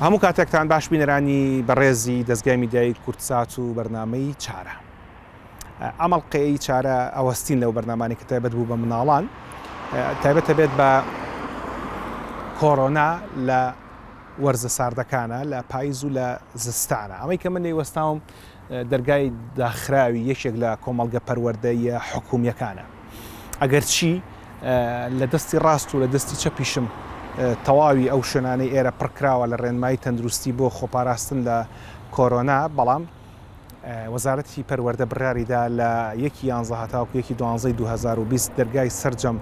هەموو کاتێکتان باش بینەرانی بەڕێزی دەستگای میدیای کورتسات و بەرنامەی چارە. ئەمەڵقەی چارە ئەوەستین لەو بەرنامانی کە تایبەت بوو بە مناڵان تایبەتە بێت بە کۆڕۆنا لە وەرزە ساردەکانە لە پاییز و لە زستانە. ئەمەی کە من نەیوەستاوم دەرگای داخراوی یەکێک لە کۆمەڵگە پەروەردەیە حکوومیەکانە. ئەگەر چی لە دەستی ڕاست و لە دەستی چەپیشم تەواوی ئەو شوێنانەی ئێرە پڕکراوە لە ڕێنمایی تەندروستی بۆ خۆپاراستن لە کۆرۆنا، بەڵام وەزارەتی پەروەردە بڕیاریدا لە 1/11 هەتاوکو 1/12/2020 دەرگای سەرجەم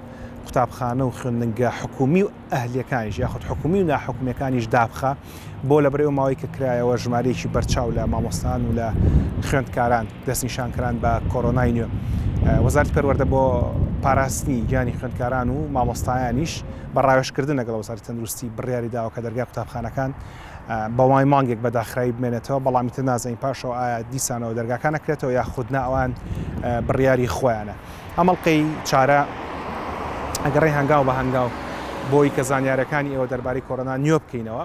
قوتابخانە و خوێندنگە حکومی و ئەهلیەکانیش یاخود حکومی و ناحکومیەکانیش دابخە بۆ لە بەرەو ماوەی کە کرایەوە ژمارەیەکی بەرچاو لە مامۆستان و لە خوێندکاران دەستنیشانکران بە کۆرۆنای نوێ. وەزارەتی پەروەردە بۆ پاراستنی گیانی خوێندکاران و مامۆستایانیش بە ڕاوێژکردن لەگەڵ وەزارەتی تەندروستی بڕیاری داوە کە دەرگای قوتابخانەکان بەوای مانگێک بە داخرایی بمێنێتەوە، بەڵامی تر نازانین پاشەوە ئایا دیسانەوە دەرگاکان نەکرێتەوە یا خودنا ئەوان بڕیاری خۆیانە. ئەمەڵقەی چارە ئەگەڕێ هەنگاو بە هەنگاو بۆی کە زانیارەکانی ئێوە دەربارەی کۆرۆنا نوێ بکەینەوە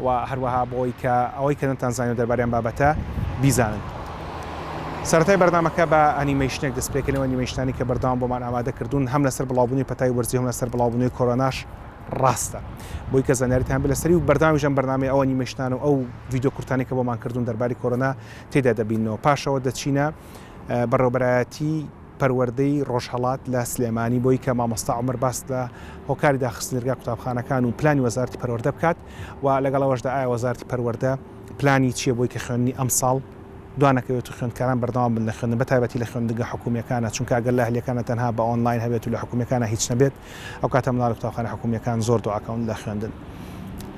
و هەروەها بۆی کە ئەوەی کە نەتان زانیوە دەربارەیان بابەتە بیزانن. سەرەتای بەردامەکە بە ئەنیمەیشنێک دەستپێکردنەوە ئەنیمەیشنانی کە بەردەوام بۆمان ئامادە کردوون هەم لەسەر بڵاوبوونی پەتای وەرزی هەم لەسەر بڵاوبوونی کۆرۆناش ڕاستە بۆی کە زانیاریتان بێ لەسەری و بەردامیژەم بەرنامەی ئەو ئەنیمەیشنان و ئەو ڤیدیۆ کورتانی کە بۆمان کردوون دەرباری کۆرۆنا تێدا دەبینەوە. پاشەوە دەچینە بەڕێوەبەرایەتی پەروەردەی ڕۆژهەڵات لە سلێمانی بۆی کە مامۆستا عومەر باس لە هۆکاری داخستنی دەرگای قوتابخانەکان و پلانی وەزارەتی پەروەردە بکات و لەگەڵەوەشدا ئایا وەزارەتی پەروەردە پلانی چییە بۆی کە خوێندنی ئەم ساڵ دوانەکەوێت و خوێندکاران بەردەوام بن لە خوێندن بەتایبەتی لە خوێندنگە حکومیەکانە، چونکە ئەگەر لە ئەهلیەکانە تەنها بە ئۆنلاین هەبێت و لە حکومیەکانە هیچ نەبێت ئەو کاتە مناڵ قوتابخانە حکومیەکان زۆر دۆعاکەون لە خوێندن.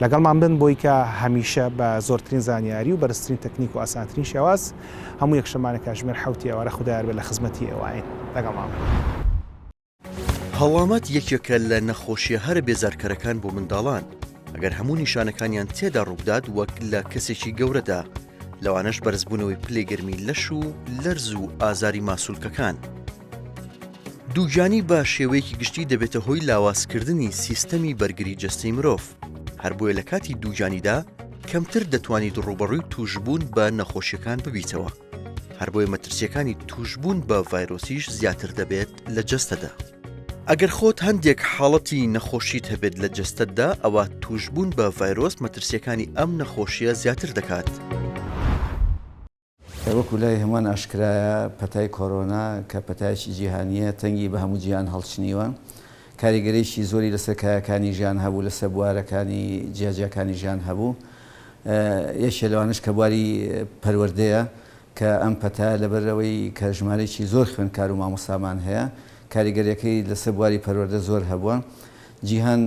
لەگەڵمان بن بۆی کە هەمیشە بە زۆرترین زانیاری و بەرزترین تەکنیک و ئاسانترین شێواز هەموو یەکشەمانە کاتژمێر 7 ئێوارە خودایار بێت لە خزمەتی ئێوەین. لەگەڵمان بن. هەڵامەت یەکێکە لە نەخۆشیە هەر بێزارکەرەکان بۆ منداڵان. ئەگەر هەموو نیشانەکانیان تێدا ڕوودات وەک لە کەسێکی گەورەدا، لەوانەش بەرزبوونەوەی پلێگەرمی لەش و لەرز و ئازاری ماسوولکەکان. دووجانی بە شێوەیەکی گشتی دەبێتە هۆی لاوازکردنی سیستەمی بەرگری جەستەی مرۆڤ، هەر بۆیە لە کاتی دووجانیدا کەمتر دەتوانیت ڕوبەڕووی توشبوون بە نەخۆشیەکان ببیتەوە، هەر بۆیە مەترسیەکانی توشبوون بە ڤایرۆسیش زیاتر دەبێت لە جەستەدا. ئەگەر خۆت هەندێک حاڵەتی نەخۆشیت هەبێت لە جەستەتدا، ئەوە توشبوون بە ڤایرۆس مەترسیەکانی ئەم نەخۆشیە زیاتر دەکات. وەکو لای هەمان ئاشکرایە پەتای کۆرۆنا کە پەتایکی جیهانیە تەنگی بە هەموو جیهان هەڵچنیوە، کاریگەریشی زۆری لەسەر کایەکانی ژیان هەبوو، لەسەر بوارەکانی جیاجیەکانی ژیان هەبوو. یەکێ لەوانش کە بواری پەروەردەیە کە ئەم پەتایە لەبەرەوەی کە ژمارەیەکی زۆر خوێندکار و مامۆستامان هەیە، کاریگەریەکەی لەسەر بواری پەروەردە زۆر هەبووە. جیهان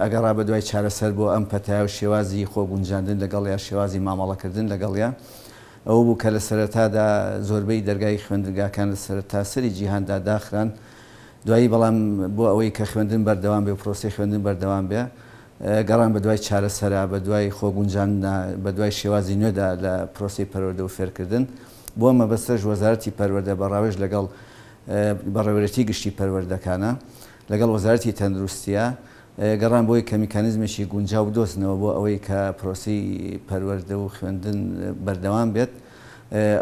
ئەگەڕا بە دوای چارەسەر بۆ ئەم پەتایە و شێوازی خۆگونجاندن لەگەڵ یا شێوازی مامەڵەکردن لەگەڵیا ئەو بوو کە لە سەرەتادا زۆربەی دەرگای خوێندنگاکان لە سەرەتا سەری جیهاندا داخران. دوایی بەڵام بۆ ئەوەی کە خوێندن بەردەوام بێ و پرۆسی خوێندن بەردەوام بێ، گەڕان بە دوای چارەسەرا، بە دوای خۆگونجاندنا، بە دوای شێوازی نوێدا لە پرۆسی پەروەردە و فێرکردن. بۆ مەبەستەش وەزارەتی پەروەردە بەڕاوێژ لەگەڵ بەڕێوەبەرێتی گشتی پەروەردەکانە لەگەڵ وەزارەتی تەندروستیە گەڕان بۆی کە میکانیزمێکی گونجاو بدۆزنەوە بۆ ئەوەی کە پرۆسی پەروەردە و خوێندن بەردەوام بێت.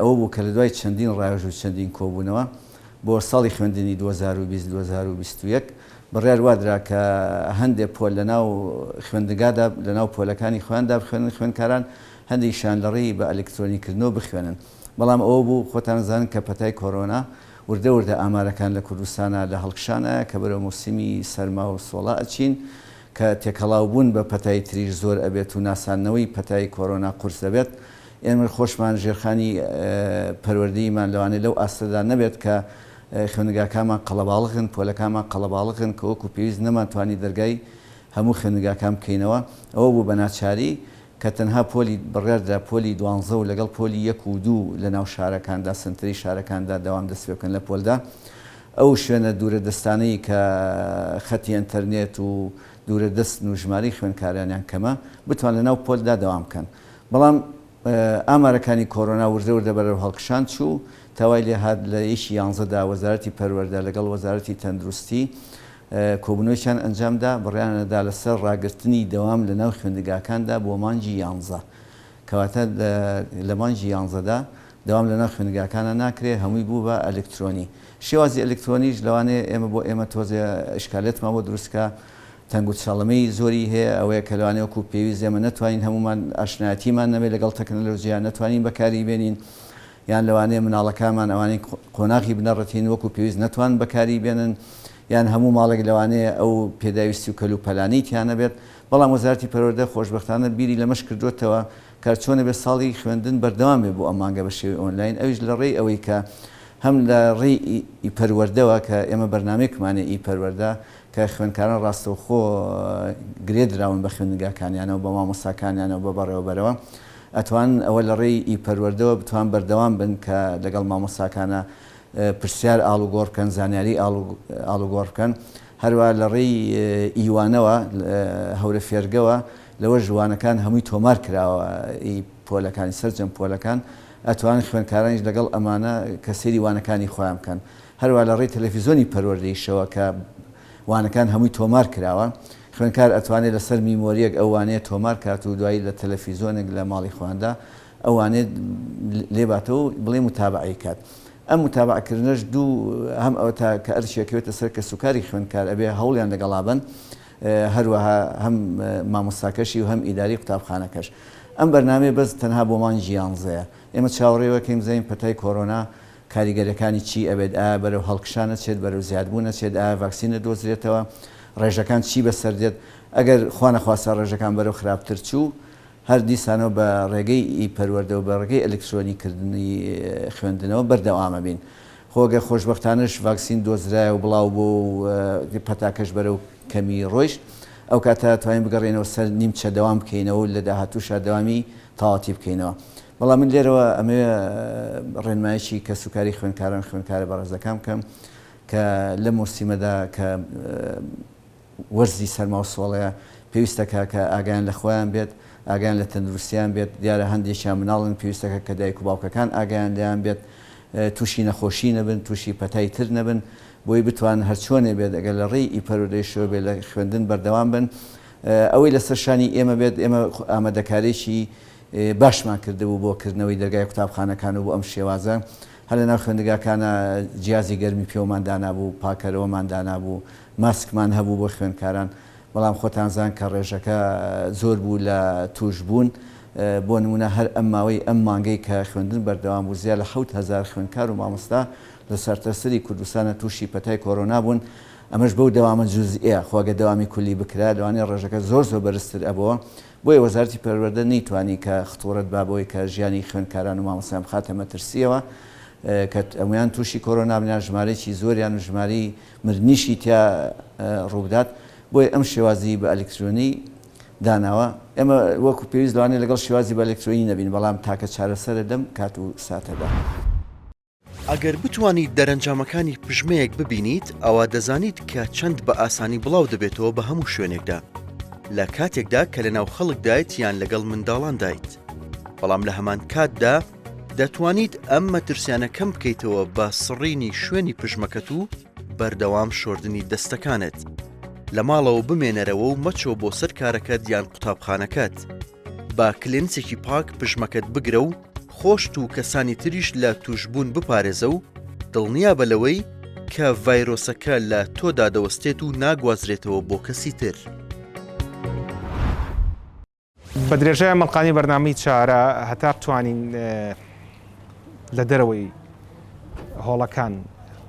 ئەوە بوو کە لە دوای چەندین ڕاوێژ و چەندین کۆبوونەوە بۆ ساڵی خوێندنی 2020-2021 بڕیار وادرا کە هەندێک پۆل لەناو خوێندنگادا لەناو پۆلەکانی خوێندا بخوێنن، خوێندکاران هەندێکیشان لەڕێی بە ئەلکترۆنیکردنەوە بخوێنن. بەڵام ئەوە بوو خۆتان زانن کە پەتای کۆرۆنا وردە وردە ئامارەکان لە کوردستانە لە هەڵکشانە کە بەرەو موسمی سەرما و سۆڵا ئەچین کە تێکەڵاو بوون بە پەتای تریش زۆر ئەبێت و ناسانەوەی پەتای کۆرۆنا قورس دەبێت. ئێمە خۆشمان ژێرخانی پەروەردەیمان لەوانێ لەو ئاستەدا نەبێت کە خوێندنگاکانمان قەڵەباڵغن، پۆلەکانمان قەڵەباڵغن کە وەکو پێویست نەمانتوانی دەرگای هەموو خوێندنگاکان بکەینەوە. ئەوە بوو بە ناچاری کە تەنها پۆلی بڕیاردا پۆلی 12 و لەگەڵ پۆلی 1 و 2 لە ناو شارەکاندا سنتری شارەکاندا داوام دەست پێ بکەن لە پۆلدا. ئەو شوێنە دوورە دەستانەی کە خەتی ئینتەرنێت و دوورە دەست و ژمارەی خوێندکارانیان کەمە بتوان لە ناو پۆلدا داوام بکەن. بەڵام ئامارەکانی کۆرۆنا وردە وردە بەرەو هەڵکشان چوو، تەوای لێ هات لە 1/11 وەزارەتی پەروەردە لەگەڵ وەزارەتی تەندروستی کۆبنەوەیان ئەنجامدا بڕیانەدا لەسەر ڕاگررتنی دەوام لە ناو خوێندگاکاندا بۆ مانجی 11 کەواتە لە مانجی 11دا دەوام لە ناو خوێندگاکانە ناکرێت هەمووی بوو بە ئەلکترۆنی شێوازی ئەلکترۆنیش لەوانەیە ئێمە بۆ ئێمە تۆزێ ئشکالێتمان بۆ دروستکە تەنگ و چاڵەمەی زۆری هەیە ئەوەیە کە لەوانەیە وەکو پێویست ئێمە نەتوانین هەمومان ئاشنایەتیمان نەبێت لەگەڵ تەکنۆلۆژیان نەتوانین بەکاری بێنین یان لەوانەیە مناڵەکانمان ئەوانەی قۆناغی بنەڕەتین وەکو پێویست نەتوان بەکاری بێنن یان هەموو ماڵێک لەوانەیە ئەو پێداویستی و کەلوپەلانیتیانە بێت بەڵام وەزارەتی پەروەردە خۆشبەختانە بیری لەمەش کردوتەوە کە چۆنە بێت ساڵی خوێندن بەردەوام بێ بۆ ئەمانگە بە شێوەی ئۆنلاین ئەویش لە ڕێی ئەوەی کە هەم لە ڕێی ئیپەروەردەوە کە ئێمە بەرنامەیەکمانێ ئیپەروەردە کە خوێندکاران ڕاستەوخۆ گرێ دراون بە خوێندنگاکانیانەوە بە مامۆستاکانیانەوە بە بەڕێوەبەرەوە ئەتوان ئەوە لە ڕێی ئیپەروەردەوە بتوان بەردەوام بن کە لەگەڵ مامۆستاکانە پرسیار ئاڵوگۆڕ بکەن زانیاری ئاڵوگۆڕ بکەن هەروە لە ڕێی ئیوانەوە هەورە فێرگەوە لەوە ژوانەکان هەمووی تۆمار کراوە پۆلەکانی سەرجەم پۆلەکان ئەتوانن خوێندکارانیش لەگەڵ ئەمانە کە سەیری وانەکانی خۆیان بکەن هەروە لە ڕێی تەلەڤیزۆنی پەروەردەیشەوە کە وانەکان هەمووی تۆمار کراوە خوێندکار ئەتوانێت لەسەر میمۆریەک ئەوانەیە تۆمار کات و دوایی لە تەلەڤیزۆنێک لە ماڵی خواندا ئەوانێت لێباتەوە بڵێ متابعی کات ئەم متابعکردنەش دوو هەم ئەوە تا کە ئەرچێکەوێتە سەر کە سوکاری خوێندکار ئەبێ هەوڵیان لەگەڵابن هەروەها هەم مامۆستاکەشی و هەم ئیداری قوتابخانەکەش ئەم بەرنامێ بەس تەنها بۆ مانجی 11 ئێمە چاوەڕێوەکەیم زەین پەتای کۆرۆنا کاریگەرەکانی چی ئەبێت ئایا بەرەو هەڵکشانە چێت بەرەو زیادبوونە چێت ئایا ڤاکسینە دۆزرێتەوە ڕێژەکان چی بەسەر دێت ئەگەر خوانەخواسە ڕێژەکان بەرەو خراپتر چوو هەر دیسانەوە بە ڕێگەی ئیپەروەردە و بە ڕێگەی ئەلکترۆنیکردنی خوێندنەوە بەردەوامە بین خۆگە خۆشبەختانش ڤاکسین دۆزرایە و بڵاو بۆ پەتاکەش بەرەو کەمی ڕۆیشت ئەو کاتە توانین بگەڕێنەوە سەر نیمچە دەوام بکەینەوە لە داهاتووشە دەوامی تەواتی بکەینەوە بەڵام من لێرەوە ئەمێ ڕێنمایشی کە سوکاری خوێندکارە بەڕێزەکان بکەم کە لە مۆسیمەدا کە وەرزی سەرماوسۆڵەیە پێویستەکە کە ئاگیان لە خۆیان بێت ئاگیان لە تەندروستیان بێت دیارە هەندێکیان مناڵن پێویستەکە کە دایک و باوکەکان ئاگیان لیان بێت تووشی نەخۆشی نەبن تووشی پەتای تر نەبن بۆی بتوان هەرچۆنێ بێت ئەگەر لە ڕێی ئیپەروەردەیشەوە بێت لە خوێندن بەردەوام بن ئەوەی لەسەر شانی ئێمە بێت ئێمە ئامادەکارێکی باشمان کردبوو بۆ کردنەوەی دەرگای قوتابخانەکان و بۆ ئەم شێوازە هەر لە ناو خوێندنگاکانە جیازی گەرمی پێومان دانابوو پاکەرەوەمان دانابوو ماسکمان هەبوو بۆ خوێندکاران بەڵام خۆتانزان کە ڕێژەکە زۆر بوو لە توش بوون بۆ نمونە هەر ئەم ماوەی ئەم مانگەی کە خوێندن بەردەوام بوو زیاد لە 7,000 خوێندکار و مامۆستا لە سەرتەسەری کوردستانە تووشی پەتای کۆرۆنا بوون ئەمەش بەو دەوامە جوزئیە خواگە دەوامی کولی بکرا لەوانەیە ڕێژەکە زۆر بەرزتر ئەبەوە بۆیە وەزارەتی پەروەردە نەیتوانی کە خطوورەت بابەوەی کە ژیانی خوێندکاران و مامۆستایان بخاتە مەترسیەوە کە ئەمویان تووشی کۆرۆنا بنیان ژمارەیەکی زۆریان و ژماری مردنیشی تیا ڕوودات بۆیە ئەم شێوازی بە ئەلکترۆنی داناوە ئێمە وەکو پێویست لەوانەیە لەگەڵ شێوازی بە ئەلکترۆنی نەبین بەڵام تاکە چارەسەرە دەم کات و ساتەدا ئەگەر بتوانیت دەرەنجامەکانی پژمەیەک ببینیت ئەوە دەزانیت کە چەند بە ئاسانی بڵاو دەبێتەوە بە هەموو شوێنێکدا لە کاتێکدا کە لە ناو خەڵک دایت یان لەگەڵ منداڵان دایت بەڵام لە هەمان کاتدا دەتوانیت ئەم مەترسیانە کەم بکەیتەوە بە سڕینی شوێنی پژمەکەت و بەردەوام شۆردنی دەستەکانت لە ماڵەوە بمێنەرەوە و مەچۆ بۆ سەر کارەکەت یان قوتابخانەکەت با کلێنسێکی پاک پژمەکەت بگرە و خۆشت و کەسانی تریش لە توشبوون بپارێزە و دڵنیا بە لەوەی کە ڤایرۆسەکە لە تۆدا دەوەستێت و ناگوازرێتەوە بۆ کەسی تر. بە درێژەیە مەڵقانی بەرنامەی چارە هەتا بتوانین لە دەرەوەی هۆڵەکان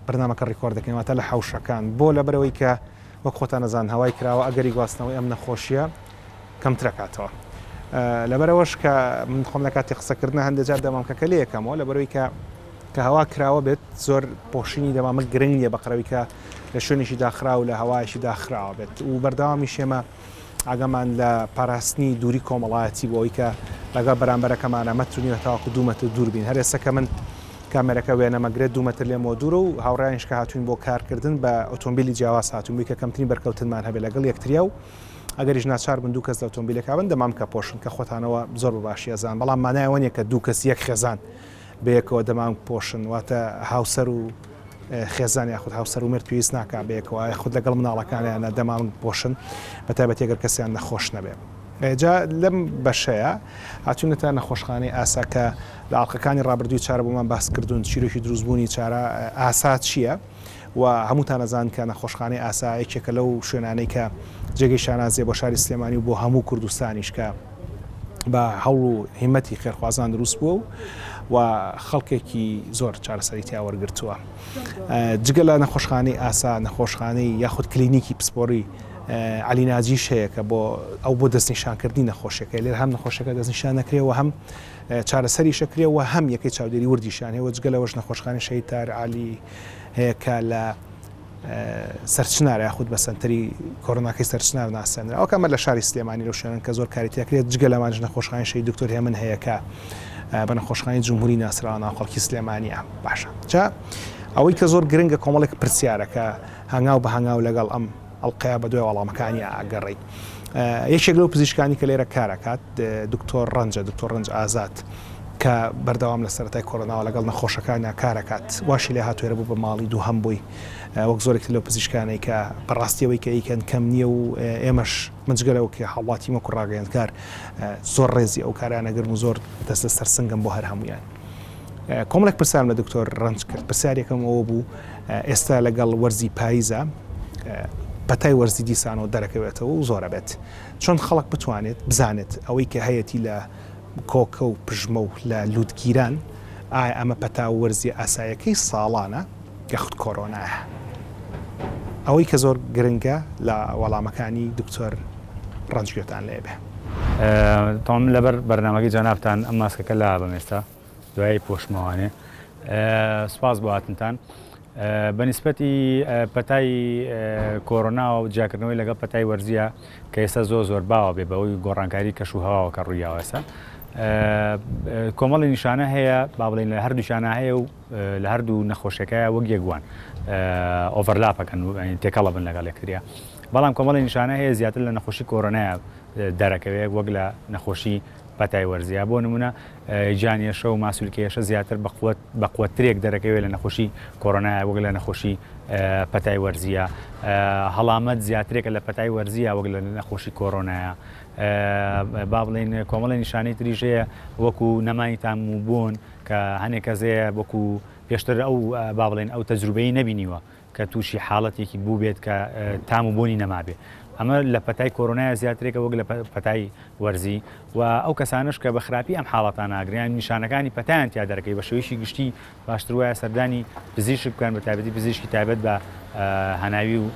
بەرنامەکە ڕیکۆرد دەکەین واتە لە حەوشەکان بۆ لەبەرەوەی کە وەک خۆتان نەزان هەوای کراوە ئەگەری گواستنەوەی ئەم نەخۆشیە کەمتر دەکاتەوە لەبەرەوەش کە من خۆم لە کاتی قسەکردنە هەندێک جار دەمامکەکە لێ یەکەمەوە لەبەرەوەی کە هەوا کراوە بێت زۆر پۆشینی دەمامە گرنگە بەقەرەوەی کە لە شوێنێکی داخرا و لە هەوایشی داخراوە بێت و بەردەوامی شێمە ئاگەمان لە پاراستنی دووری کۆمەڵایەتی بۆەوەی کە لەگەڵ بەرامبەرەکەمانە مەترونیوە تاواکو 2 مەتر دوور بین هەر ئێستا کە من کامێرەکە وێنەمەگرێت 2 مەتر لێمەوە دوورە و هاوڕایانش کە هاتوین بۆ کارکردن بە ئۆتۆمبیلی جیاواز هاتوون بووی کە کەمترین بەرکەوتنمان هەبێت لەگەڵ یەکتریا و ئەگەریش ناچار بن 2 کەس لە ئۆتۆمبیلەکە بن دەمام کە پۆشن کە خۆتانەوە زۆر بەباشی ئەزان بەڵام مانایەوە نیە کە 2 کەس یەک خێزان بەیەکەوە دەمام پۆشن واتە هاوسەر و خێزان یاخود هاوسەر و مرد پێویست ناکا بێکەوە خود لەگەڵ مناڵەکانیانە دەمان بۆشن بەتایبەت ئەگەر کەسیان نەخۆش نەبێ. جا لەم بەشەیە هاتوونەتە نەخۆشخانەی ئاسا کە لە ئاڵلقەکانی ڕابردووی چارە بۆمان باس کردوون چیرۆکی دروستبوونی چارە ئاسا چییە و هەمووتان نەزان کە نەخۆشخانەی ئاسا یەکێکە لەو شوێنانەی کە جێگەی شانازیە بۆ شاری سلێمانی و بۆ هەموو کوردستانیش کە بە هەوڵ و هیمەتی خێرخوازان دروست بووە و خەڵکێکی زۆر چارەسەری تیا وەرگرتووە. جگە لە نەخۆشخانەی ئاسا نەخۆشخانەی یاخود کلینیکی پسپۆری علی ناجیش هەیە کە بۆ دەستنیشانکردنی نەخۆشیەکە لێر هەم نەخۆشەکە دەستنیشان نەکرێەوە هەم چارەسەری شەکرێەوە هەم یەکەی چاودێری وردیشان هەیە جگە لەوەش نەخۆشخانەی شەیتار علی هەیە کە لە سەرچنار یاخود بە سنتەری کۆڕۆناکەی سەرچنار ناسێنرا ئەو کەمە لە شاری سلێمانی لەو شوێنن کە زۆر کاریتیاکرێت جگە لەمانش نەخۆشخانەی شەی دکتۆر هێمن هەیە کە بە نەخۆشخانەی جمهوری ناسراوە ناو خەڵکی سلێمانیە باشە. جا ئەوەی کە زۆر گرنگە کۆمەڵێک پرسیارەکە هەنگاو بە هەنگاو لەگەڵ ئەم ئەڵقەیە بە دوای وەڵامەکانی ئاگەڕێی. یەکێک لەو پزیشکانی کە لێرە کارەکات دکتۆر ڕەنج ئازاد کە بەردەوام لە سەرەتای کۆڕۆناوە لەگەڵ نەخۆشەکانە کارەکات واشی لێ هاتوێرە بوو بە ماڵی دوو هەم بووی وەک زۆرێک لەو پزیشکانەی کە بەڕاستیەوەی کە ئیکەن کەم نییە و ئێمەش منجگەرەوە کە هەڵاتی مە کوڕاگەیاندکار زۆر ڕێزی ئەو کارانەگرن و زۆر دەست لە سەرسنگم بۆ هەر هەمویان. کۆمەڵێک پرسیارم لە دکتۆر ڕەنج کرد. پرسیارێکم ئەوە بوو ئێستا لەگەڵ وەرزی پاییزە پەتای وەرزی دیسانەوە دەرەکەوێتەوە و زۆرە بێت چۆن خەڵک بتوانێت بزانێت ئەوەی کە هەیەی لە کۆکە و پژمە و لە لودگیران ئایا ئەمە پەتا وەرزی ئاسایەکەی ساڵانە یاخود کۆڕۆنایە. ئەوەی کە زۆر گرنگە لە وەڵامەکانی دکتۆر ڕەنجگوێتان لێ بێ. تۆم لەبەر بەرنامەکەی جانابتان ئەم ماسکەکە لا بەمێستا دوای پۆشمەوانێ سپاس بۆ هاتنتان. بەنسبەتی پەتای کۆڕۆنا و جیاکردنەوەی لەگەڵ پەتای وەرزیە کە ئێستا زۆر باوە بێ بەوەی گۆڕانکاری کەش و هەواوە کە ڕوویاوەسە کۆمەڵی نیشانە هەیە با بڵێن لە هەردووشانە هەیە و لە هەردوو نەخۆشیەکەیە وەک یەکوان ئۆڤەرلاپەکەن تێکەڵە بن لەگەڵ یەکتریا بەڵام کۆمەڵی نیشانە هەیە زیاتر لە نەخۆشی کۆڕۆنایە دەرەکەوێت وەک لە نەخۆشی پەتای وەرزیە بۆ نمونە جانیێشە و ماسوولکێشە زیاتر بە قووەترێک دەرەکەوێت لە نەخۆشی کۆڕۆنایە وەک لە نەخۆشی پەتای وەرزیە هەڵامەت زیاترێکە لە پەتای وەرزیە وەک لە نەخۆشی کۆڕۆنایە با بڵێن کۆمەڵی نیشانەی تریژەیە وەکو نەمانی تاموبوون کە هەنێک کەسەیە وەکو پێشتر ئەو با بڵێن ئەو تەجروبەی نەبینیوە کە تووشی حاڵەتێکی بوو بێت کە تاموبوونی نەمابێ ئەمە لە پەتای کۆڕۆنایە زیاترێکە وەک لە پەتای وەرزی و ئەو کەسانش کە بە خراپی ئەم حاڵەتان ئاگریان نیشانەکانی پەتایان تیا دەرەکەی بە شێوەیەکی گشتی باشتر وایە سەردانی پزیشک بکەن بە تایبەتی پزیشکی تایبەت بە هەناوی و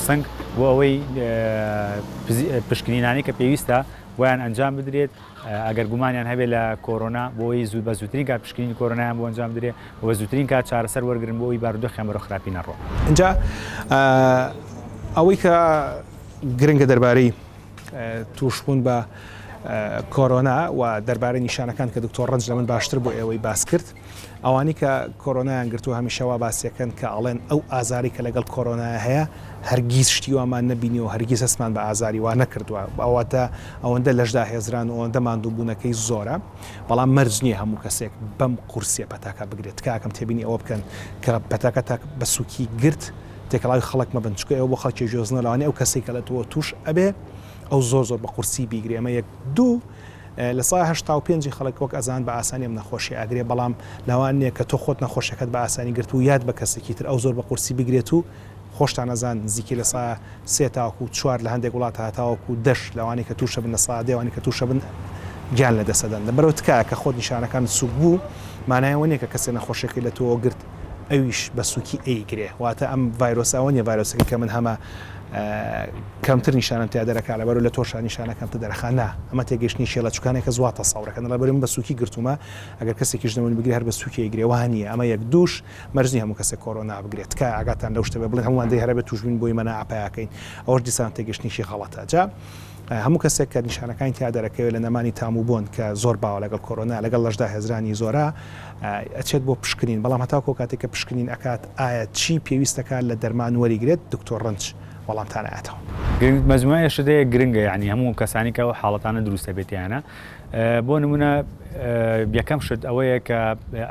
سنگ بۆ ئەوەی پشکنینانی کە پێویستە ویان ئەنجام بدرێت ئەگەر گومانیان هەبێت لە کۆڕۆنا بۆی زوو بە زووترین کات پشکنینی کۆڕۆنایان بۆ ئەنجام درێت و بە زووترین کات چارەسەر وەرگرن بۆی بارودۆخیان بەرەو خراپی نەڕۆ. اینجا ئەوەی کە گرنگە دەربارەی تووشبوون بە کۆڕۆنا و دەربارەی نیشانەکان کە دکتۆر ڕەنج لە من باشتر بۆ ئێوەی باس کرد ئەوانی کە کۆڕۆنایان گرتووە هەمیشەوا باسیەکەن کە ئەڵێن ئەو ئازاری کە لەگەڵ کۆڕۆنای هەیە هەرگیز شتی وامان نەبینیەوە هەرگیز هەستمان بە ئازاری وا نەکردووە ئەوەتە ئەوەندە لەشدا هێزران و ئەوەندە ماندووبوونەکەی زۆرە بەڵام مەرج نییە هەموو کەسێک بەم قورسیە پەتاکە بگرێت کاکەم تێبینی ئەوە بکەن کە پەتاکە تا بە سووکی گرت تێکەڵاوی خەڵک مەبن چکە ئەو بۆ خەڵکی ژۆزنە لەوانێ ئەو کەسێک کە لە تۆ توش ئەبێ ئەو زۆر بە قورسی بیگرێ ئەمە یەک دوو لە سای 85 خەڵک وەک ئەزان بە ئاسانی ئەم نەخۆشی ئاگرێ بەڵام لەوانەیە کە تۆ خۆت نەخۆشەکەت بە ئاسانی گرت و یاد بە کەسێکی تر ئەو زۆر بە قورسی بگرێت و خۆشتان نەزان نزیکی لە سا 3 تاوەکو 4 لە هەندێک وڵات هاتاوەکو 10 لەوانەیە کە تووشە بن لە سا دێوانی کە تووشە بن گیان لە دەسەدەن لەبەرەوە تکایە کە خۆت نیشانەکان سوک بوو مانایەوە نییە کە کەسێ نەخۆشێکی لە تۆ گرت ئەویش بە سووکی ئەیگرێ واتە ئەم ڤایرۆساوە نیە ڤایرۆسەکە کە من هەمە کەمتر نیشانم تیا دەرەکە لەبەر لە تۆشان نیشانە کەمتر دەرەخانە ئەمە تێگەشتنی شێڵە چووکانێکە زواتە ساوڕەکەن لەبەرم بە سووکی گرتومە ئەگەر کەسێکیش دەمەوێت بگرێت هەر بە سووکی ئەیگرێ وانە ئەمە یەک دووش مەرجنی هەموو کەسێک کۆڕۆنا بگرێت کە ئاگاتان لەو شتە بڵێن هەمووان دەی هەرە بە توشبین بۆی مەنا ئاپایەکەین ئەوەش دیسان تێگەشتنیشی غەڵەتە جا هەموو کەسێک کە نیشانەکانی تیا دەرەکەوێت لە نەمانی تاموبوون کە زۆر باوە لەگەڵ کۆڕۆنا لەگەڵ لەشدا هێزرانی زۆرە ئەچێت بۆ پشکنین بەڵام هەتاکۆ کاتێک کە پشکنین ئەکات ئایا چی پێویستەکە لە دەرمان وەریگرێت دکتۆر ڕەنج وەڵامتان ئاەتەوە مەجموعە شدەیە گرنگە یعنی هەموو کەسانی کە حاڵەتانە دروستە بێتیانە بۆ نمونە یەکەم شت ئەوەیە کە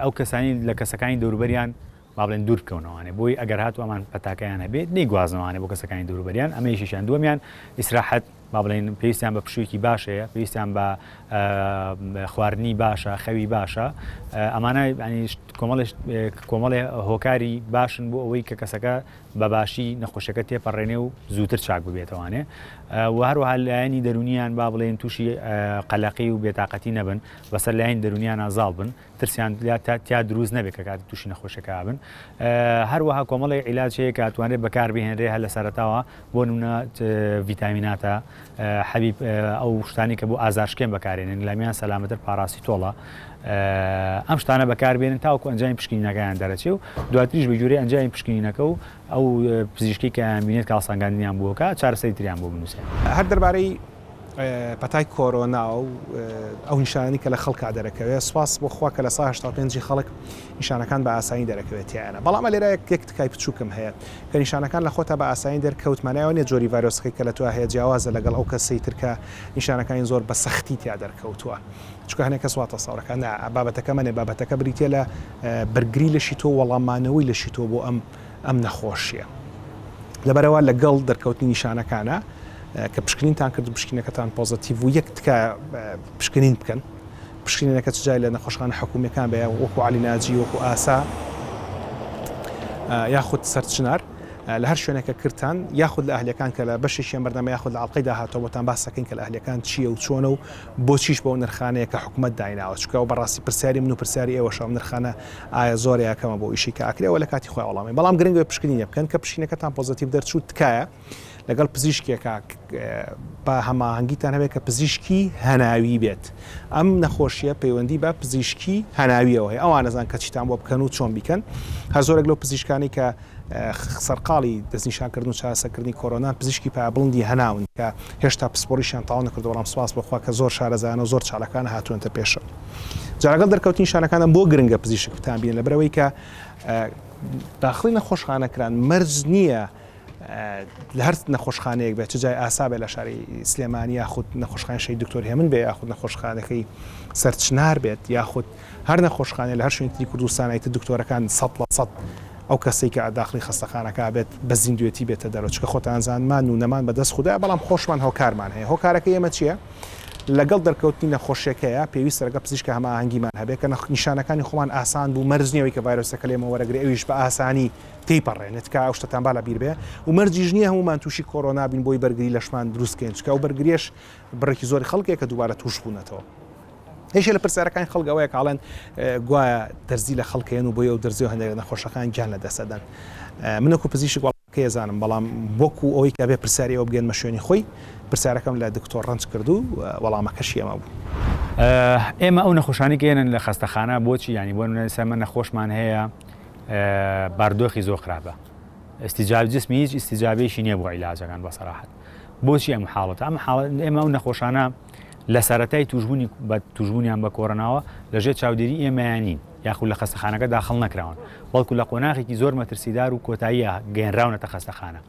ئەو کەسانی لە کەسەکانی دەوروبەریان با بڵێن دوور بکەونەوەوانێ بۆی ئەگەر هاتو ئەمان پەتاکەیان هەبێت نەیگوازنەوەوانێ بۆ کەسەکانی دووروبەریان ئەمە یەکێکیان. دووەمیان ئیسراحەت با بڵێن پێویستیان بە پشوویەکی باشەیە، پێویستیان بە خواردنی باشە، خەوی باشە. ئەمانە کۆمەڵێ هۆکاری باشن بۆ ئەوەی کە کەسەکە بەباشی نەخۆشیەکە تێپەڕێنێ و زووتر چاک ببێتەوانێ. و هەروەها لایەنی دەرونیان با بڵێن تووشی قەلەقی و بێتاقەتی نەبن، بەسەر لایەن دەرونیان ئازاڵ بن، ترسیان تا دروست نەبێت کە کاتی تووشی نەخۆشیەکە بن. هەروەها کۆمەڵی عیلاج هەیە کە ئەتوانێت بەکاربهێنرێ هە لە سەرەتاوە بۆ نمونە ڤیتامیناتە، حەبیب ئەو شتانی کە بۆ ئازارشکێن بەکارێنن، لامیان سەلامەتر پاراسیتۆڵە، ئەم شتانە بەکاربێنن تاوەکو ئەنجامی پشکنینەکەیان دەرەچێ و دواتریش بە جوورەی ئەنجامی پشکنینەکە و ئەو پزیشکی کە بینێت کاڵسانگاندنیان بووکە چارەسەری تریان بۆ بنووسێن. هەر دەربارەی پەتای کۆرۆنا و ئەو نیشانانی کە لە خەڵکا دەرەکەوێت، سواس بۆ خوا کە لە سا 85 خەڵک نیشانەکان بە ئاسایی دەرەکەوێتیانە. بەڵام لێرە یەک تکای بچووکم هەیە کە نیشانەکان لە خۆتا بە ئاسایی دەرکەوتمانایەوە نیە جۆری ڤایرۆسەکەی کە لە تو هەیە جیاوازە لەگەڵ ئەو کەسەی ترکە نیشانەکانی زۆر بە سەختی تیا دەرکەوتووە. چکە هەنێک کەس واتە ساوڕەکان بابەتەکە منێ بابەتەکە بریتە لە بەرگری لەشی تۆ وەڵامانەوەی لەشی تۆ بۆ ئەم نەخۆشیە. لەبەرەوە لەگەڵ دەرکەوتنی نیشانەکانە کە پشکنینتان کرد و پشکینەکەتان پۆزتیڤ و یەک تکە پشکنین بکەن، پشکنینەکە چجای لە نەخۆشخانە حکوومیەکان بێ وەکو عالی ناجی، وەکو ئاسا یاخود سەرچنار لە هەر شوێنێکە کردتان، یاخود لە ئەهلیەکان کە لە بەشێکیان بەردەمە یاخود لە ئاڵلقەی داهاتەوە بۆتان باسەکەین کە لە ئەهلیەکان چییە و چۆنە و بۆچیش بەو نرخانەیە کە حکوومەت دایناوە. چکە و بەڕاستی پرسیاری من و پرسیاری ئێوە شەو نرخانە ئایا زۆر یاکەمە بۆ ئیشی کە ئاکرێەوە لە کاتی خۆی وەڵامی. بەڵام گرنگە پشکنینە بکەن کە پشکنینەکەتان پۆزتیڤ دەرچوو تکایە لەگەڵ پزیشکێکە بە هەماهەنگیتان هەبێت کە پزیشکی هەناوی بێت. ئەم نەخۆشیە پەیوەندی بە پزیشکی هەناویەوە هەیە، ئەوان نەزان کە چیتان بۆ بکەن و چۆن بیکەن. هەر زۆرێک لەو پزیشکانی کە سەرقاڵی دەستنیشانکردن و چارەسەرکردنی کۆرۆنا پزیشکی پابڵندی هەناون کە هێشتا پسپۆریشیان تاڵ نەکردو، بەڵام سواس بەخوا کە زۆر شارەزایانە و زۆر چاڵەکان هاتوونەتە پێشە. جارەگەڵ دەرکەوتنی نیشانەکانە بۆ گرنگە پزیشک بتان بینن لەبەرەوەی کە داخڵی نەخۆشخانەکران مەرج نییە لە هەر نەخۆشخانەیەک بێت، چ جای ئاسا بێت لە شاری سلێمانی یاخود نەخۆشخانەی دکتۆر هێمن بێ، یاخود نەخۆشخانەکەی سەرچنار بێت، یاخود هەر نەخۆشخانەیە لە هەر شوێنی کوردستانیت دکتۆرەکان 100% ئەو کەسێک کە داخلی خستەخانەکە بێت بە زیندوێتی بێتە دەرەوە. چکە خۆتان زانمان و نەمان بەدەست خوددا، بەڵام خۆشمان هۆکارمان هەیە. هۆکارەکە ئێمە چییە؟ لەگەڵ دەرکەوتنی نەخۆشیەکەیە پێویستە لەگەڵ پزیشکە هەماهەنگیمان هەبێت کە نیشانەکانی خۆمان ئاسان بوو، مەرجنیەوەی کە ڤایرۆسەکە لێمە وەرەگرێ ئەویش بە ئاسانی تێیپەڕێنێت کە ئەو شتتان با لە بیر بێ و مەرجیش نییە هەمومان تووشی کۆرۆنا بین بۆی بەرگری لەشمان دروستکەین، چکە ئەو بەرگریش بڕێکی زۆری خەڵکێک کە دووبارە توش بوونەتەوە. هێشە لە پرسیارەکانی خەڵگەوەیە کاڵێن گوایە دەرزی لە خەڵکێن و بۆی ئەو دەرزی و هەندێک نەخۆشەکان گیان لە دەسەدەن. منەکو پزیشک وڵکە زانم، بەڵام وەکو ئەوەی کە بێ پرسیاری ئەوە بگەن مەشوێنی خۆی پرسیارەکەم لە دکتۆر ڕەنج کردو وەڵامەکەشی ئەمە بوو. ئێمە ئەو نەخۆشانی کێنن لە خستەخانە بۆچی ینی بۆ سەمە نەخۆشمان هەیە باردۆخی زۆر خراپە، ئەستیجاب جسمی هیچ ئیستیجابێکی نییە بۆ عیلاجەکان بەسەراحەت. بۆچی ئەم حاڵەتە؟ ئێمە ئەو نەخۆشانە لە سەرەتای توژبوونیان بە کۆڕۆناوە لەژێر چاودێری ئێمەیانین، یاخود لە خستەخانەکە داخڵ نەکراون، بەڵکو لە قۆناغێکی زۆر مەترسیدار و کۆتاییە گەێنراونەتە خستەخانە.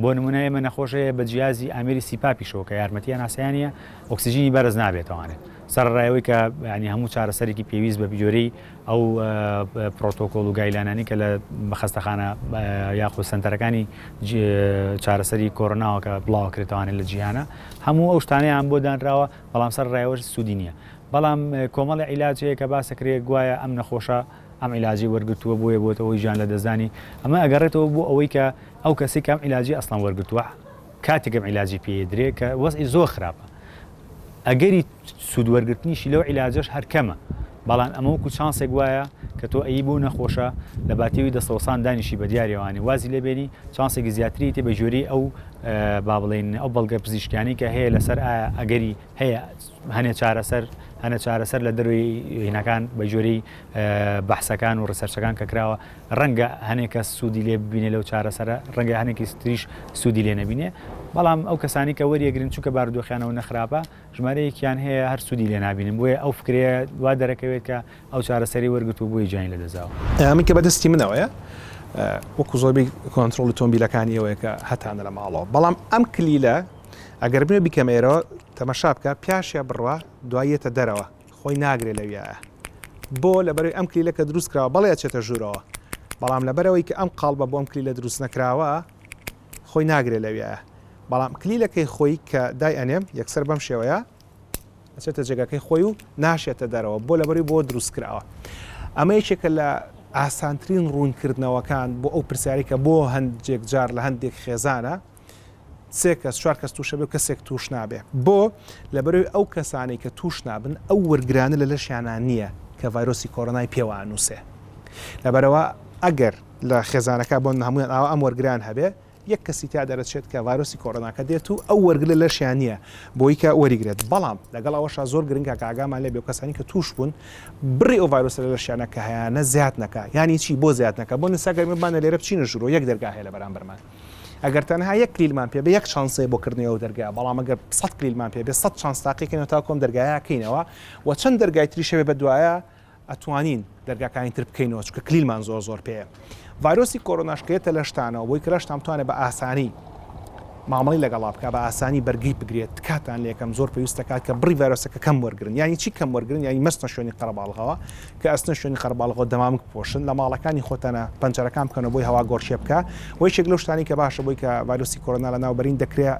بۆ نمونە ئێمە نەخۆشەیە بە جیازی ئامێری سیپاپیشەوە کە یارمەتیان ئاسیانە ئۆکسسیژنی بەرز نابێتەوانێت سەرڕایەوەی کە ینی هەموو چارەسەرێکی پێویست بە بیجۆرەی ئەو پرۆتۆکۆڵ و گایلانانی کە لە بەخستەخانە یاخود سنتەرەکانی چارەسەری کۆڕۆناوە کە بڵاوکرێتوانێت لە جیهانە هەموو ئەو شتانەیان بۆ دانراوە، بەڵام سەرڕایەوەش سوودی نییە. بەڵام کۆمەڵی عیلاجەیە کە باسەکرێت گوایە ئەم نەخۆشە ئەم عیلاجی وەرگتووە بۆیە بۆتەوەی ژیان لە دەزانی، ئەمە ئەگەڕێتەوە بۆ ئەوەی کە ئەو کەسی کەم عیلاجی ئەسڵان وەرگتووە کاتێکم عیلاجی پێدرێ کە وەزئی زۆر خراپە، ئەگەری سوودوەرگرتنیشی لەو عیلاجەش هەر کەمە، بەڵام ئەمە وەکو چانسێک وایە کە تۆ ئەی بوو نەخۆشە لە باتێوی دەسەوسان دانیشی بە دیاریەوانی وازی لێبێنی چانسێکی زیاتری تێ بە ژۆری ئەو با بڵێن ئەو بەڵگە پزیشکیانی کە هەیە لەسەر ئەگەری هەیە هەنە چارەسەر لە دەروی هینەکان بە ژۆری بەحسەکان و ڕسەرچەکان کە کراوە ڕەنگە هەنێکە سوودی لێ ببینێ لەو چارەسەرە، ڕەنگە هەنێکی تریش سوودی لێ نەبینێ، بەڵام ئەو کەسانی کە وەریەگرن چووکە بارودۆخیانەوە نەخراپە ژمارەیەکیان هەیە هەر سوودی لێ نابینن، بۆیە ئەو فکرەیە وا دەرەکەوێت کە ئەو چارەسەری وەرگتووە بۆی جیان لە دەزاوە. ئەمە کە بەدەستی منەوەیە وەکو زۆربەی کۆنتڕۆڵی تۆمبیلەکانی ئەوەیە کە هەتانە لە ماڵەوە، بەڵام ئەم کلیلە ئەگەر بنێ بیکەمێرەوە تەمەشا بکە پیاشە بڕوە دوایەتە دەرەوە خۆی ناگرێت لەویایە بۆ لەبەروی ئەم کلیلە کە دروست کراوە بەڵێ چێتە ژوورەوە بەڵام لەبەرەوەی کە ئەم قاڵبە بۆم کلیلە دروست نەکراوە خۆی ناگرێت لەویایە بەڵام کلیلەکەی خۆی کە دای ئەنێم یەکسەر بەم شێوەیە ئەچێتە جێگەکەی خۆی و ناشێتە دەرەوە بۆ لەبەری بۆ دروست کراوە ئەمە یەکێکە لە ئاسانترین ڕوونکردنەوەکان بۆ ئەو پرسیاری کە بۆ هەندێک جار لە هەندێک خێزانە سێ کەس چوار کەس تووشە بێ و کەسێک توش نابێ بۆ لەبەرەوەی ئەو کەسانەی کە توش نابن ئەو وەرگرانە لە لەشیانان نییە کە ڤایرۆسی کۆڕۆنای پێوە نووسێ لەبەرەوە ئەگەر لە خێزانەکە بۆ هەمویان ئاوا ئەم وەرگران هەبێ یەک کەسی تا دەرەچێت کە ڤایرۆسی کۆڕۆناکە دێت و ئەو وەرگلە لەشیان نییە بۆی کە وەریگرێت بەڵام لەگەڵ ئەوەشە زۆر گرنگە کە ئاگامان لێ بێ کەسانی کە توش بوون بڕی ئەو ڤایرۆسە لە لەشیانە کە هەیەە زیاد نەکە یانی چی بۆ زیاد نەکە بۆ نساگەرمەبانە لێرە بچینە ژوورۆ یەک دەرگا هەیە لە بەرامبەرمان ئەگەر تەنها یەک کلیلمان پێ بێ یەک شانسەیە بۆ کردنەوە دەرگا بەڵام ئەگەر 100 کلیلمان پێ بێ 100 شانس تاقیکەینەوە تا کۆم دەرگایەکەینەوە و چەند دەرگای تریشەوێ بە دوایە ئەتوانین دەرگاکانی تر بکەینەوە چکە کلیلمان زۆر پێەیە ڤایرۆسی کۆڕۆناشکێتە لە شتانەوە بۆی کە لەشتان توانێت بە ئاسانی مامەڵی لەگەڵا بکە بە ئاسانی بەرگی بگرێت کاتان لێکم زۆر پێویستەکات کە بڕی ڤایرۆسەکە کەم وەرگرن یانی چی کەم وەرگرن یانی مەستە شوێنی قەرەباڵغەوە کە ئەستە شوێنی قەرەباڵغەوە دەمامک پۆشن لە ماڵەکانی خۆتەنە پەنجەرەکان بکەنەوە بۆی هەوا گۆڕشێ بکە وەی شێک لەو شتانی کە باشە بۆی کە ڤایرۆسی کۆڕۆنا لە ناوبەرین دەکرێت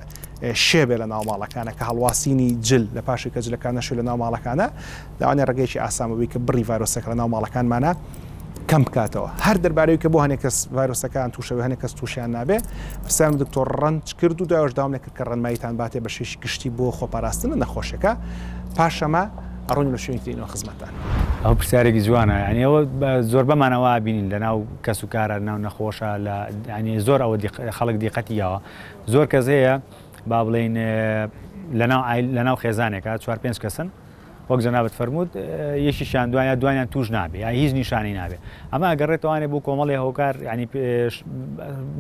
شێبێ لە ناو ماڵەکانە کە هەڵواسینی جل لە پاشی کە جلەکان نەشوێ لە ناو ماڵەکانە لەوانێ ڕێگەیەکی ئاسانەوەی کە بڕی ڤایرۆسەکە لە ناو ماڵەکانمانە کەم بکاتەوە هەر دەربارەی کە بۆ هەنێک کەس ڤایرۆسەکان تووشەوە هەنێک کەس تووشیان نابێ پرسیارم دکتۆر ڕەنج کرد و دوایەوەش داوام لێ کرد کە ڕەنماییتان باتێ بە شێشی گشتی بۆ خۆپاراستنە نەخۆشەکە پاشەمە ئەڕۆنی بە شوێنی ترینەوە خزمەتان ئەو پرسیارێکی جوانە ینی ئەوە زۆر بەمانەوە بینین لە ناو کەس و کارە ناو نەخۆشە لە ینی زۆر ئەوە خەڵک دیقەتیەوە زۆر کەس هەیە با بڵێن لە ناو خێزانێکە 4-5 کەسن وەک جەنابەت فەرموود یەکیشیان دوایان توش نابێ یا هیچ نیشانی نابێ ئەمە ئەگەڕێتوانێت بۆ کۆمەڵی هۆکار ینی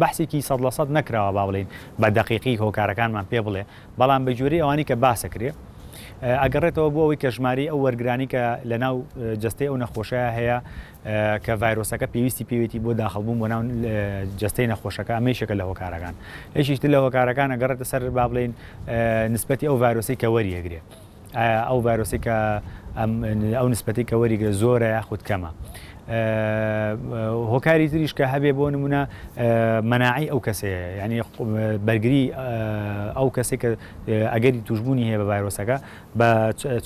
بەحسێکی 100% نەکراوە با بڵێن بە دەقیقی هۆکارەکانمان پێ بڵێ بەڵام بە جووری ئەوانی کە باسەکرێ ئەگەڕێتەوە بۆ ئەوەی کەژماری ئەو وەرگرانی کە لە ناو جستەی ئەو نەخۆشەیە هەیە کە ڤایرۆسەکە پێویستی پێوێتی بۆ داخڵبوون بۆ ناو جستەی نەخۆشەکە ئەمەیشەکە لە هۆکارەکان هیچیشتر لە هۆکارەکان ئەگەڕێتە سەر با بڵێن نسبەتی ئەو ڤایرۆسی کە وەریەگرێت ئەو ڤایرۆسی کە ئەو نسبەتی کە وەریگرێت زۆرە یاخود کەمە هۆکاری تریش کە هەبێ بۆ نمونە مەناعی ئەو کەسەیە ینی بەرگری ئەو کەسێک کە ئەگەری توشببوونی هەیە بە ڤایرۆسەکە بە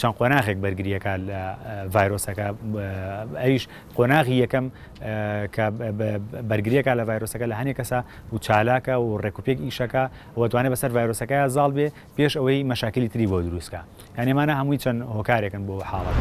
چەند قۆناغێک بەرگریەکە لە ڤایرۆسەکە ئەویش قۆناغی یەکەم کە بەرگریەکە لە ڤایرۆسەکە لە هەنێک کەسە و چالاکە و ڕێکوپێک ئیشەکە وەتوانێت بەسەر ڤایرۆسەکە زاڵ بێ پێش ئەوەی مەشاکلی تری بۆ دروستکە یانێمانە هەمووی چەند هۆکارێکن بۆ حاڵەت.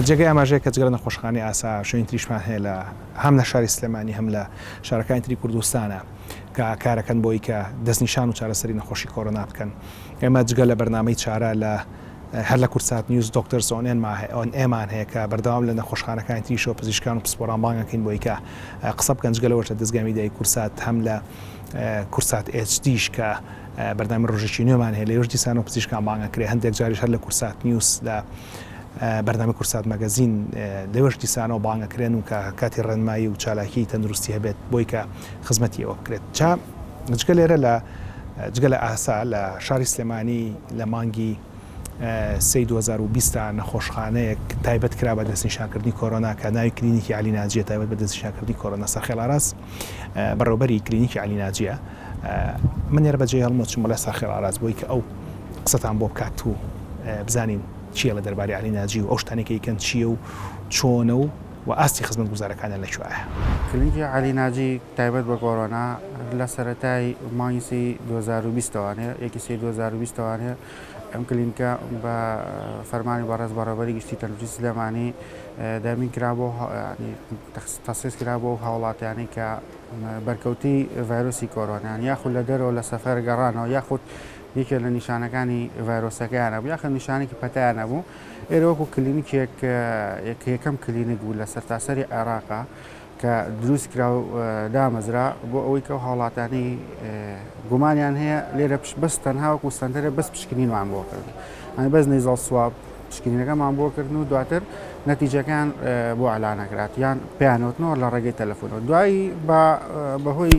جێگەی ئاماژەیە کە جگەرە نەخۆشخانەی ئاسا شوێنی تریشمان هەیە لە هەم لە شاری سلێمانی هەم لە شارەکانی تری کوردستانە کە کارەکەن بۆی کە دەستنیشان و چارەسەری نەخۆشی کۆرۆنا بکەن. ئێمە جگە لە بەرنامەی چارە لە هەر لە کورسات نیوز دکتۆرز ئۆن ئێمان هەیە کە بەردەوام لە نەخۆشخانەکانی تریشەوە پزیشکان و پسپۆران بانگەکەین بۆی کە قسە بکەن جگەلەوە لە دەستگای میدیای کورسات هەم لە کورسات HDش کە بەردەمی ڕۆژێکی نوێمان هەیە لە ێژ دیسان و پزیشکان بانگەکرێ هەندێک جاریش هەر لە کورسات نیوز لە بەردەمی کورسات مەگەزین لەوەش دیسانەوە بانگەکرێن و کە کاتی ڕێنمایی و چالاکی تەندروستی هەبێت بۆی کە خزمەتیەوە بکرێت. جگە لێرە لە جگە لە ئاسا لە شاری سلێمانی لە مانگی 2020 نەخۆشخانەیەک تایبەت کرا بە دەستنیشانکردنی کۆرۆنا کە ناوی کلینیکی علی ناجیە تایبەت بە دەستنیشانکردنی کۆرۆنا ساخێڵ ئاراس بەڕێوەبەری کلینیکی علی ناجیە. من ێرە بەجێ هەڵمۆچم بۆ لای ساخێڵ ئاراس بۆی کە ئەو قسەتان بۆ بکات و بزانین چیە لە دەرباری علی ناجی و ئەو شتانێکیکەن چییە و چۆنە و ئاستی خزمەت گوزارەکانە لەکوایە. کلینیکی علی ناجی تایبەت بە کۆرۆنا لە سەرەتای مانگی 2020وانەیە یەکی 2020وانەیە ئەم کلینیکە بە فەرمانی بەڕێز بەڕێوەبەری گشتی تەندروستی سلێمانی دامین کرا بۆ تەخسیس کرا بۆ هاوڵاتیانی کە بەرکەوتی ڤایرۆسی کۆرۆنایان یاخود لە دەرەوە لە سەفەر گەڕانەوە یاخود یەکێک لە نیشانەکانی ڤایرۆسەکەیانە بوو یاخە نیشانێکی پەتایان نەبوو. ئێرە وەکو کلینیکێک یەکەم کلینیک بوو لە سەرتاسەری عێراقا کە دروست کرا و دامەزرا بۆ ئەوەی کە هاوڵاتانی گومانیان هەیە لێرە بەس تەنها وەکو سنتەرە بەس پشکنینمان بۆ کردن ئەنی بەس نەیزەڵ سواب پشکنینەکەمان بۆ کردن و دواتر نەتیجەکان بۆ ئەلانەکرات یان پێیانوتنەوە لە ڕێگەی تەلەفۆنەوە دوایی بەهۆی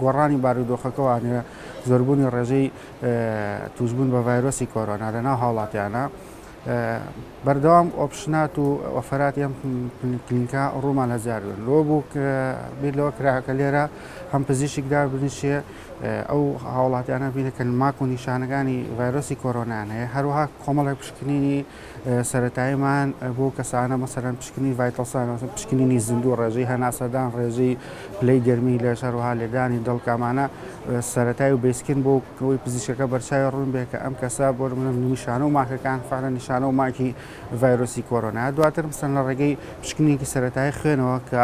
گۆڕانی بارودۆخەکەوانە زۆربوونی ڕێژەی توشبوون بە ڤایرۆسی کۆرۆنا لەناو هاوڵاتیانە بەردەوام ئۆپشنات و ئۆفەراتی ئەم کلینیکا ڕوومان هەزاردن لۆ بوو بیر لەوە کراکە لێرە هەم پزیشکدا بنیشێ ئەو هاوڵاتیانە بینەکەن ماک و نیشانەکانی ڤایرۆسی کۆرۆنایان هەیە هەروەها کۆمەڵێک پشکنینی سەرەتاییمان بۆ کەسانە مەسەرەن پشکنی ڤایتەڵسان پشکنینی زیندوو ڕێژەی هەناسەدان ڕێژەی پلەی گەرمی لە شەروها لێدانی دڵکامانە سەرەتای و بێسکن بۆ ئەوەی پزیشکەکە بەرچاوی ڕوون بێ کە ئەم کەسە بۆ نیشانە و ماکەکان فعلا نیشانە و ماکی ڤایرۆسی کۆرۆنا دواتر مەسەن لە ڕێگەی پشکنێکی سەرەتایی خوێنەوە کە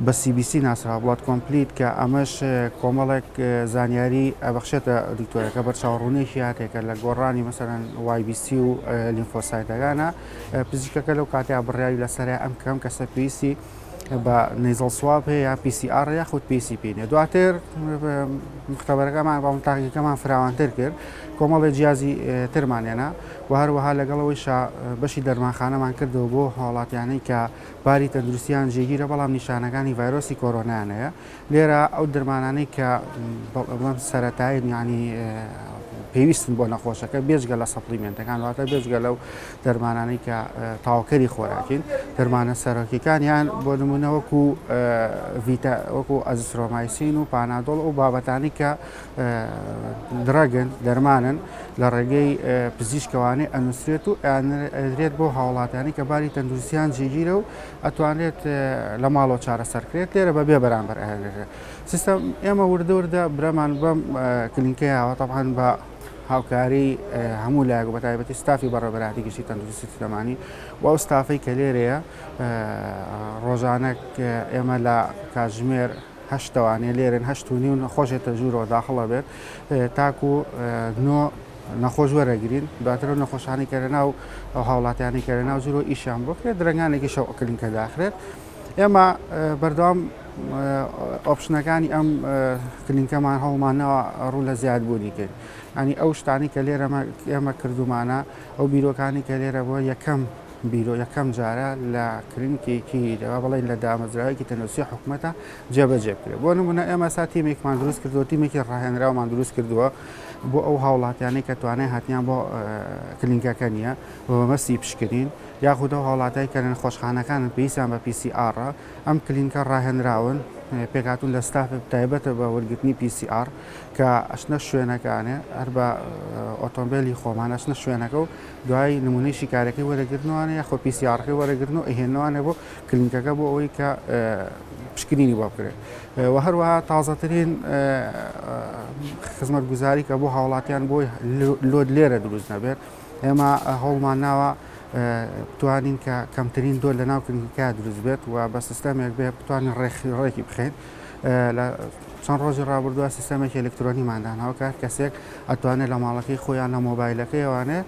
بە CBC ناسرا وڵات کۆمپلیت کە ئەمەش کۆمەڵێک زانیاری ئەبەخشێتە دکتۆرەکە بەرچاوڕوونێکی هاتێکە لە گۆڕانی مەسەرەن YBC و لیمفۆسایتەکانە پزیشکەکە لەو کاتیا بڕیاری لەسەر ئەم کەم کەسە پێویستی بە نەیزەڵ سواب هەیە یا PCR یاخود PCP دواتر مختبەرەکەمان باڵتاقیەکەمان فراوانتر کرد کۆمەڵی جیازی ترمانێنە و هەروەها لەگەڵەوەی بەشی دەرمانخانەمان کردەوە بۆ هاوڵاتیانەی کە باری تەندروستیان جێگیرە بەڵام نیشانەکانی ڤایرۆسی کۆرۆنایانەیە لێرە ئەو دەرمانانەی کە بڵام سەرەتایی ینی پێویستن بۆ نەخۆشەکە بێژگە لە سەپلیمنتەکان واتە بێژگە لەو دەرمانانەی کە تاواکەری خۆراکین دەرمانە سەرۆکیەکانیان بۆ نمونە وەکو ئەزیترۆمایسین و پانادۆڵ و بابەتانی کە درەگن دەرمانن لە ڕێگەی پزیشکەوانەی ئەنووسێت و ئەدرێت بۆ هاوڵاتیانی کە باری تەندروستیان جێگیرە و ئەتوانێت لە ماڵەوە چارەسەرکرێت لێرە بەبێ بەرامبەر ئەهێنرێت سیستەم ئێمە وردە برەمان بەم کلینیکەیەوە تەبعاً بە هاوکاری هەموو لایەک بە تایبەتی ستافی بەڕێوەبەری گشتی تەندروستی سلێمانی و ئەو ستافەی کە لێرەیە ڕۆژانە ئێمە لە کاتژمێر هەشتەوانێ لێرن 8:30 نەخۆشێتە ژوورەوە داخڵە بێت تاکو نەخۆش وەرەگرین دواتر نەخۆشانی کە لەناو ئەو هاوڵاتیانی کە لەناو ژوورەوە ئیشیان بۆ کرێت درەنگانێکی شەو کلینیکە داخرێت ئێمە بەردەوام ئۆپشنەکانی ئەم کلینیکەمان هەوڵمانەوە ڕوو لە زیادبوونی کرد ئەنی ئەو شتانی کە لێرە ئێمە کردومانە ئەو بیرۆکانی کە لێرە بۆ یەکەم جارە لە کلینیکێکی دەوا بڵێن لە دامەزراوەیەکی تەندروستی حکوومەتە جێبەجێ بکرێت بۆ نمونە ئێمە سا تیمێکمان دروست کردووە تیمێکی ڕاهێنراومان دروست کردووە بۆ ئەو هاوڵاتیانەی کە توانای هاتیان بۆ کلینیکەکە نییە بۆ مەسی پشکنین یاخودە هاوڵاتایی کە لە نەخۆشخانەکانن پێویستیان بە PCR ئەم کلینیکە ڕاهێنراون پێکاتون لە ستاف تایبەتە بە وەرگرتنی PCR کە ئەشنە شوێنەکانێ هەر بە ئۆتۆمبیلی خۆمان ئەشنە شوێنەکە و دوای نمونەی شیکارەکەی وەرەگرتنەوەوانە یاخۆ PCRەکەی وەرەگرتن و ئەهێنەوانە بۆ کلینیکەکە بۆ ئەوەی کە پشکنینی بۆ بکرێت و هەروەها تازەترین خزمەت گوزاری کە بۆ هاوڵاتیان بۆی لۆد لێرە دروست نەبێت ئێمە هەوڵمان ناوە بتوانین کە کەمترین دۆ لە ناو کلینیکا دروست بێت و بە سیستەمێک بێ بتوانین ڕێکی بخێن لە چەند ڕۆژی ڕابردووە سیستەمێکی ئەلکترۆنیماندانەوە کات کەسێک ئەتوانێت لە ماڵەکەی خۆیان لە مۆبایلەکەی ئەوانێ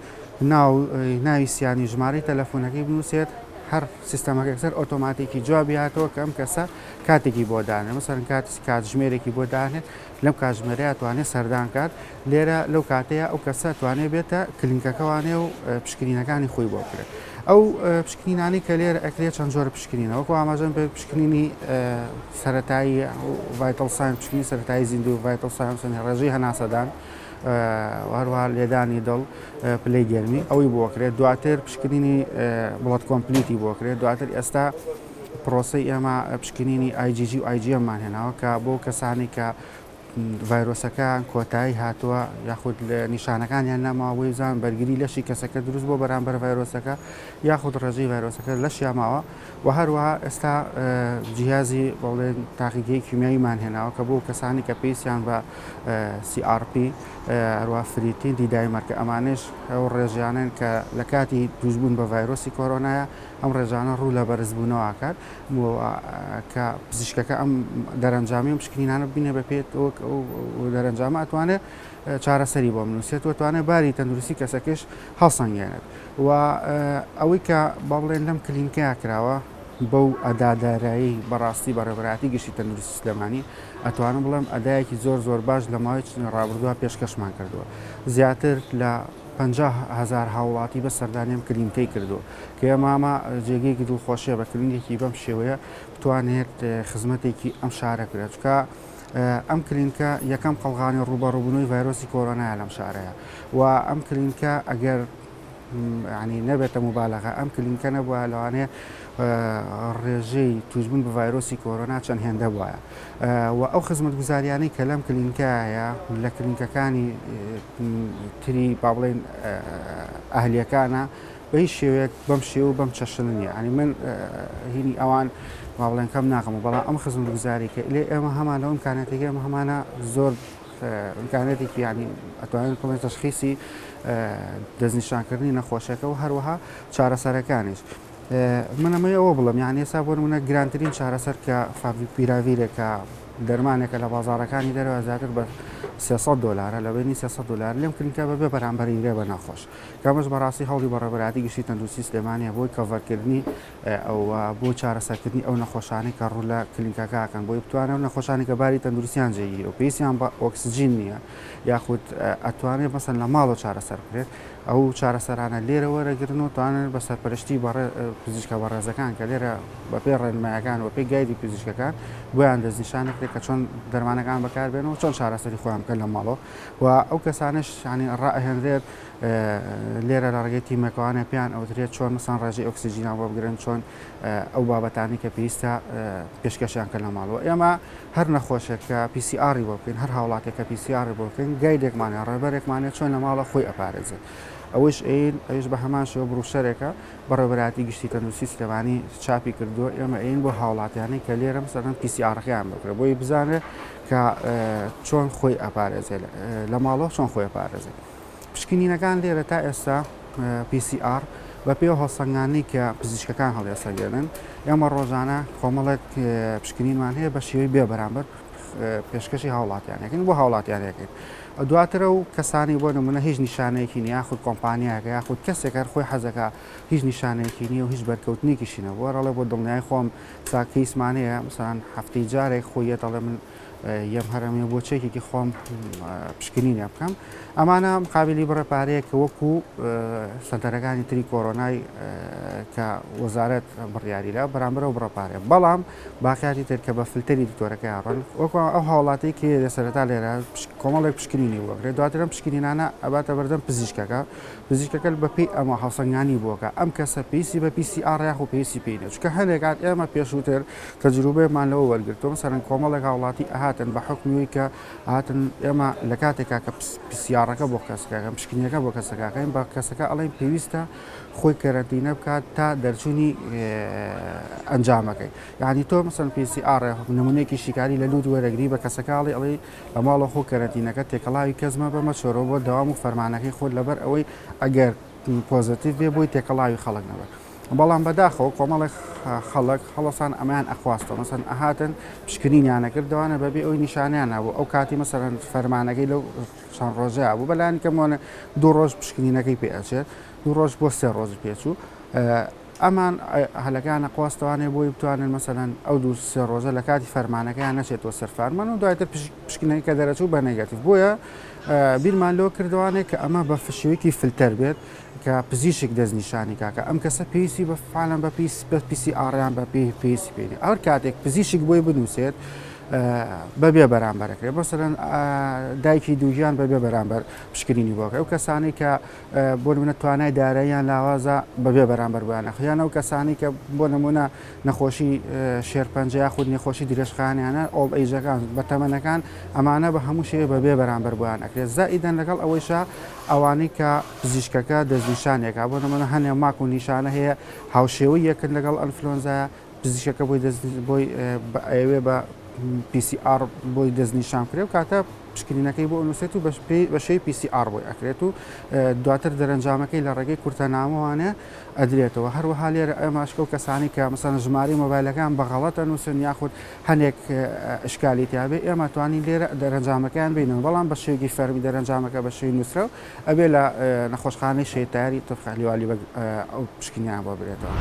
ناوی سیانی ژمارەی تەلەفۆنەکەی بنووسێت هەر سیستەمەکە سەر ئۆتۆماتیکی جوابی هاتەوە کە ئەم کەسە کاتێکی بۆ دانێ مەسەرن کاتژمێرێکی بۆ دانێت لەم کاتژمێرەیە توانێت سەردان کات لێرە لەو کاتەیە ئەو کەسە توانێت بێتە کلینکەکەوانێ و پشکنینەکانی خۆی بۆ بکرێت ئەو پشکنینانی کە لێرە ئەکرێت چەند جۆرە پشکنینەوەکو ئاماژەن بێت پشکنینی سەرەتایی ڤایتەڵ ساین پشکنی سەرەتایی زیندوو ڤایتەڵ ساین ڕێژەی هەناسەدان هەروە لێدانی دڵ پلەی گەرمی ئەوی بۆکرێت دواتر پشکنینی بڵەت کۆمپلیتی بۆکرێت دواتر ئێستا پرۆسی ئێمە پشکنینی IgG و IgMمان هێناوە کە بۆ کەسانی کە ڤایرۆسەکان کۆتایی هاتووە یاخود نیشانەکانیان نەماوەی زان بەرگری لەشی کەسەکە دروست بۆ بەرامبەر ڤایرۆسەکە یاخود ڕێژەی ڤایرۆسەکە لەشیان ماوە و هەروەها ئێستا جیهازی بەڵێن تاقیگەی کیمیاییمان هێناوە کە بۆ کەسانی کە پێویستیان بە CRP هەروە فریتین دیدایمەرکە ئەمانش ئەو ڕێژیانن کە لە کاتی دروستبوون بە ڤایرۆسی کۆرۆنایە ئەم ڕێژانە ڕوو لە بەرزبوونەوەکات کە پزیشکەکە ئەم دەرەنجامی و پشکنینانە ببینێ بە پێت دەرەنجامە ئەتوانێت چارەسەری بۆ منووسێت و توانێت باری تەندروستی کەسەکەش هەڵسەنگێنێت و ئەوەی کە بەڵێن لەم کلینکەیە کراوە بەو ئەدادارایی بەڕاستی بەڕێبەراتی گشتی تەندروستی سلێمانی ئەتوانم بڵێم ئەدایەکی زۆر باش لە ماوەی ڕابردووە پێشکەشمان کردووە زیاتر لە 50,000 هاوڵاتی بە سەردانیم کلینکەی کردو کە ئێمامە جێگەیەکی دڵخۆشیە بە کلینێکی بەم شێوەیە بتوانێت خزمەتێکی ئەم شارە کرێت چکە ئەم کلینکە یەکەم قەڵغانی ڕوبەڕووبوونەوەی ڤایرۆسی کۆرۆنایە لەم شارەیە و ئەم کلینکە ئەگەر ینی نەبێتە مبالەغە ئەم کلینکە نەبووە لەوانەیە ڕێژەی توشبوون بە ڤایرۆسی کۆرۆنا چەند هێندە بواە و ئەو خزمەت گوزاریانەی کە لەم کلینکایە لە کلینکەکانی تری با بڵێن ئەهلیەکانە بە هیچ شێوەیەک بەم شێوە و بەم چەشن نییە ئەنی من هینی ئەوان با بڵێن کەم ناقم و بەڵام ئەم خزمەت گوزاری کە لێ ئێمە هەمان لەو ئیمکانەتێکی ئەمە هەمانە زۆر ئیمکانەتێکی ینی ئەتوانێت بڵێن تەشخیصی دەستنیشانکردنی نەخۆشەکە و هەروەها چارەسەرەکانیش من ئەمەی ئەوە بڵم یان ئێستا بۆ نمونە گرانترین چارەسەر کە فاڤیپیراڤیرێکە دەرمانێکە لە بازاڕەکانی دەرەوە زیاتر بە $300 لە بینی $300 لێم کلینکە بەبێ بەرامبەری درێ بە ناخۆش کامەش بەڕاستی هەوڵی بەڕێبەراتی گشتی تەندروستی سلێمانیە بۆی کەڤەرکردنی ئەو بۆ چارەسەرکردنی ئەو نەخۆشانەی کە ڕوو لە کلینکەکەکەن بۆی بتوانێت نەخۆشانی کە باری تەندروستیان جێگیری و پێویستیان بە ئۆکسجین نییە یاخود ئەتوانێت مەسەن لە ماڵەوە چارەسەر بکرێت ئەو چارەسەرانە لێرە وەرەگرن و توانن بە سەرپەرشتی پزیشکە بەڕێزەکان کە لێرە بە پێ ڕێنمایەکان و پێی گایدی پزیشکەکان بۆیان دەستنیشانەکرێت کە چۆن دەرمانەکان بەکاربێن و چۆن چارەسەری خۆیان بکەن لە ماڵەوە و ئەو کەسانش ینی ڕائهێنرێت لێرە لە ڕێگەی تیمەکەوانە پێیان ئەوترێت چۆن مەسان ڕێژەی ئۆکسیجینان بۆ بگرن چۆن ئەو بابەتانی کە پێویستە پێشکەشیان کە لە ماڵەوە ئێمە هەر نەخۆشێت کە PCR بۆ بکەین هەر هاوڵاتێک کە PCR بۆ بکەین گایدێکمانێ ڕێبەرێکمانێت چۆن لە ماڵە خۆی ئەپارێزێت ئەوش ئەوش بە هەمان شێوە بڕوشەرێکە بەڕێبەراتی گشتی تەندروستی سلێمانی چاپی کردووە ئێمە ئین بۆ هاوڵاتیانی کە لێرە مەسەڵەن PCRەکەیان بکرێت بۆی بزانێت کە چۆن خۆی ئەپارێزێت لە ماڵەوە چۆن خۆی ئەپارێزێت پشکنینەکان لێرە تا ئێستا PCR بە پێ هەڵسەنگانی کە پزیشکەکان هەڵێسەگەێنن ئێمە ڕۆژانە کۆمەڵێک پشکنینمان هەیە بە شێوەی بێ بەرامبەر پێشکەشی هاوڵاتیانەکەین بۆ هاوڵاتیانەکەین دواترە و کەسانی بۆ نمونە هیچ نیشانەیەکی نیە یاخود کۆمپانیاکە یاخود کەسێکە خۆی حەزەکە هیچ نیشانەیەکی نیە و هیچ بەرکەوتنێکیشینە بۆ ڕەڵێ بۆ دڵنیای خۆم کەیسمانەیە مثلەن هەفتەی جارێک خۆی دەڵێ من یەم هەرەمیە بۆ چێکێکی خۆم پشکنینە بکەم ئەمانە قابلی بڕێپارەیە کە وەکو سەنتەرەکانی تری کۆرۆنای کە وەزارەت بڕیاریدا بەرامبەر و بڕەپارێ بەڵام باقیاتی تر کە بە فلتەری دکتۆرەکە ڕن وەکو ئەو هاوڵاتی کە لەسەرەتا لێرە کۆمەڵێک پشکنینی وەگرێت دواترم پشکنینانە ئەباتە بەردەم پزیشکەکە بەپی ئەمە هەڵسەنگانی بووکە ئەم کەسە پێویستی بە PCR یاخ و پێویستی پێینە چکە هەندێکات ئێمە پێشووتر تەجروبەیەمان لەوە وەرگرتەوە سەرن کۆمەڵێک هاوڵاتی ئەهاتن بە حکمیوی کە هاتن ئێمە لە کاتێکا کە PCRەکە بۆ کەسەکە پشکنینەکە بۆ کەسەکەین بە کەسەکە ئەڵێن پێویستە خۆی کەرەنتینە بکات تا دەرچوونی ئەنجامەکەی یعنی تۆ مەسەن PCR نمونەیەکی شیکاری لە لووت وەرەگری بە کەسەکەڵی ئەڵێ لە ماڵە خۆ کەرەنتینەکە تێکەڵاوی کەزمە بەمە چۆرۆ بۆ دەوام و فەرمانەکەی خۆت لەبەر ئەوەی ئەگەر پۆزتیڤ بێ بۆی تێکەڵاوی خەڵک نەبێت. بەڵام بەداخەوە کۆمەڵی خەڵک هەڵەسان ئەمان ئەخواستەوە مەسەن ئەهاتن پشکنینیانە کردوانە بەبێ ئەوی نیشانیان نبوو ئەو کاتی مەسەرەن فەرمانەکەی لەو چەند ڕۆژەیە بوو بەلایەن کەمۆنە 2 ڕۆژ پشکنینەکەی پێ ئەچێت 2 ڕۆژ بۆ 3 ڕۆژ پێچوو ئەمان هەلەکانە خواستوانێ بۆی بتوانن مەسەرەن ئەو 2-3 ڕۆژە لە کاتی فەرمانەکەیان نەچێتەوە سەر فەرمان و دوایتر پشکنەی کە دەرەچوو بە نێگەتیڤ بۆیە بیرمان لۆ کردوانێت کە ئەمە بە شێوەیەکی فلتەر بێت کە پزیشک دەستنیشانی کاکە ئەم کەسە پێویستی بە فعالان بە PCR بە پێویستی پێێنی ئەو کاتێک پزیشک بۆی بنووسێت بەبێ بەرامبەرەکرێت بەسەرەن دایکی دووژیان بەبێ بەرامبەر پشکنینی بۆکە ئەو کەسانی کە بۆ نمونە توانای داراییان لاوازە بەبێ بەرامبەر بۆیان نەخیان ئەو کەسانی کە بۆ نمونە نەخۆشی شێرپەنجە خود نەخۆشی درێژخانیانە ئۆڵ ئەیژەکان بە تەمەنەکان ئەمانە بە هەموو شێ بەبێ بەرامبەر بۆیان ئەکرێت زائیدەن لەگەڵ ئەوەیشە ئەوانەی کە پزیشکەکە دەستنیشانێکە بۆ نمونە هەنێ ماک و نیشانە هەیە هاوشێوەی یەکرد لەگەڵ ئەنفلۆنزایە پزیشکەکە بۆی ئەوێ بە PCR بۆی دەستنیشان کرێ و کاتە پشکنینەکەی بۆ نووسێت و بەشەی PCR بۆی ئەکرێت و دواتر دەرەنجامەکەی لە ڕێگەی کورتەنامەوانە ئەدرێتەوە هەروەها لێرە ئەماشکە و کەسانی کە مەسەن ژماری مۆبایلەکان بەغەڵەتە نووسن یاخود هەنێک ئشکالی تیاابێ ئێمە توانین لێرە دەرەنجامەکان بینەوە بەڵام بە شێوکی فەرمی دەرەنجامەکە بە شێوی نووسرا و ئەبێ لە نەخۆشخانەی شێتاری تۆفخالیوالی ئەو پشکنیان بۆ برێتەوە.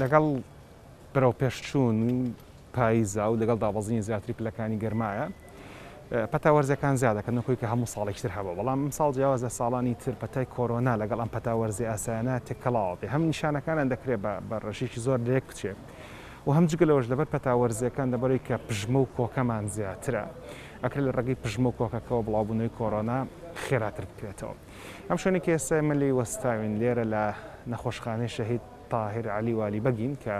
لەگەڵ بەرەو پێشچوون پاییزە و لەگەڵ دابەزینی زیاتری پلەکانی گەرمایە پەتاوەرزەکان زیادەکەن نەکۆی کە هەموو ساڵێکتر هەبوو بەڵام ساڵ جیاوازە ساڵانی تر پەتای کۆرۆنا لەگەڵ ئەم پەتاوەرزی ئاسایانە تێکەڵاوە بێ هەم نیشانەکانیان دەکرێت بە ڕێژێکی زۆر لێک بچێت و هەم جگەلەوەش لەبەر پەتاوەرزەکان دەبەرەوەی کە پژمە و کۆکەمان زیاترە ئەکرێت لە ڕێگەی پژمە و کۆکەکەەوە بڵاوبوونەوەی کۆرۆنا خێراتر بکرێتەوە ئەم شوێنێکی ئێستا ئێمە لێی وەستاوین لێرە لە نەخۆشخانەی شەهید تاهیر علی والی بەگین کە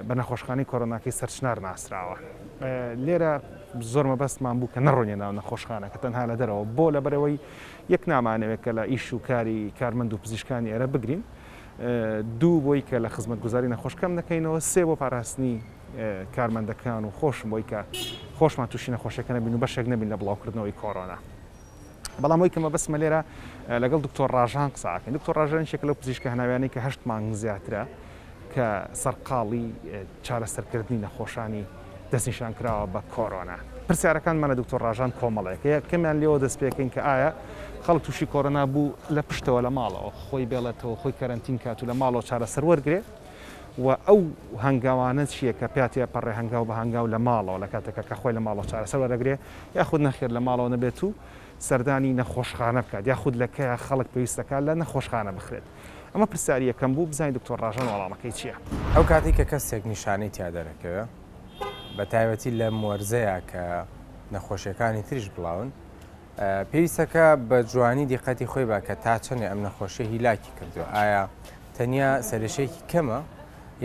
بە نەخۆشخانەی کۆرۆناکەی سەرچنار ناسراوە لێرە زۆر مەبەستمان بوو کە نەڕۆنیە ناو نەخۆشخانە کە تەنها لە دەرەوە بۆ لەبەرەوەی یەک نامانەوێت کە لە ئیش و کاری کارمەند و پزیشکانی ئێرە بگرین دوو بۆی کە لە خزمەتگوزاری نەخۆشکەم دەکەینەوە سێ بۆ پاراستنی کارمەندەکان و خۆشم بۆی کە خۆشمان تووشی نەخۆشیەکە نەبین و بەشێک نەبین لە بڵاوکردنەوەی کۆرۆنا بەڵام ئەوی کە مەبەستمە لێرە لەگەڵ دکتۆر ڕاژان قساکەین دکتۆر ڕاژان یەکێک لەو پزیشکە هەناویانەی کە 8 مانگ زیاترە کە سەرقاڵی چارەسەرکردنی نەخۆشانی دەستنیشانکراوە بە کۆرۆنا پرسیارەکانمانە دکتۆر ڕاژان کۆمەڵەیەکە کەمیان لێەوە دەست پێکەین کە ئایا خەڵک تووشی کۆرۆنا بوو لە پشتەوە لە ماڵەوە خۆی بێڵێتەوە خۆی کەرەنتین کات و لە ماڵەوە چارەسەر وەرگێ و ئەو هەنگاوانە چییە کە پێاتێ پەڕێ هەنگاو بە هەنگاو لە ماڵەوە لە کاتێکە کە خۆی لە ماڵەوە چارەسەر وەرەگرێ یاخود نەخێر لە ماڵەوە نەبێت و سەردانی نەخۆشخانە بکات یاخود لەکە خەڵک پێویستەکە لە نەخۆشخانە بخرێت ئەمە پرسیاری یەکەم بوو بزانین دکتۆر ڕاژان وەڵامەکەی چییە؟ ئەو کاتی کە کەسێک نیشانەی تیا دەرەکەوێ بە تایبەتی لە وەرزەیە کە نەخۆشیەکانی تریش بڵاون پێویستەکە بە جوانی دیقەتی خۆی بە کە تا چەندێ ئەم نەخۆشیە هیلاکی کردو ئایا تەنیا سەرشەیەکی کەمە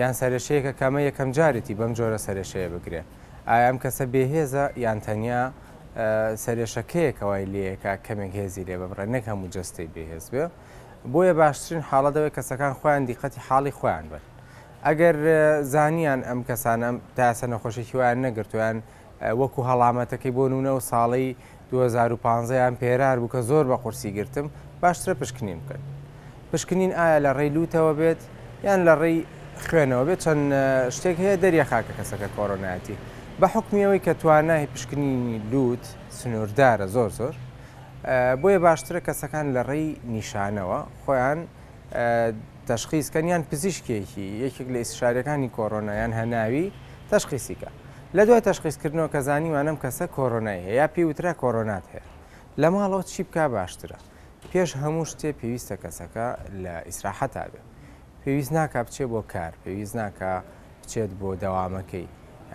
یان سەرشەیەکە کەمە یەکەم جارێتی بەم جۆرە سەرشەیە بگرێ ئایا ئەم کەسە بێهێزە یان تەنیا سەرێشەکەیەکەوای لەیەکە کەمێک هێزی لێ ببڕێ نەک هەموو جستەی بێهێز بێ بۆیە باشترین حاڵەتەوەی کەسەکان خۆیان دیقەتی حاڵی خۆیان بن ئەگەر زانیان ئەم کەسانە تاسە نەخۆشیی وایان نەگرتویان وەکو هەڵامەتەکەی بۆ نونە و ساڵی 2015 یان پێرار بوو کە زۆر بە قورسی گرتم باشترە پشکنین بکەن پشکنین ئایا لە ڕێی لوتەوە بێت یان لە ڕێی خوێنەوە بێت چەند شتێک هەیە دەریە خاکە کەسەکە کۆڕۆنایەتی بە حکمیەوەی کە توانای پشکنینی لوت سنووردارە زۆر بۆیە باشترە کەسەکان لە ڕێی نیشانەوە خۆیان تەشخیصکەن یان پزیشکێکی یەکێک لە ئیسشارەکانی کۆڕۆنایان هەناوی تەشخیصیکە لە دوای تەشخیصکردنەوە کە زانیوانم کەسە کۆڕۆنای هەیە یا پێی وترا کۆڕۆنات هەیە لە ماڵەوە چی بکە باشترە پێش هەموو شتێ پێویستە کەسەکە لە ئیسراحەتا بێ پێویست ناکە بچێت بۆ کار پێویست ناکە بچێت بۆ دەوامەکەی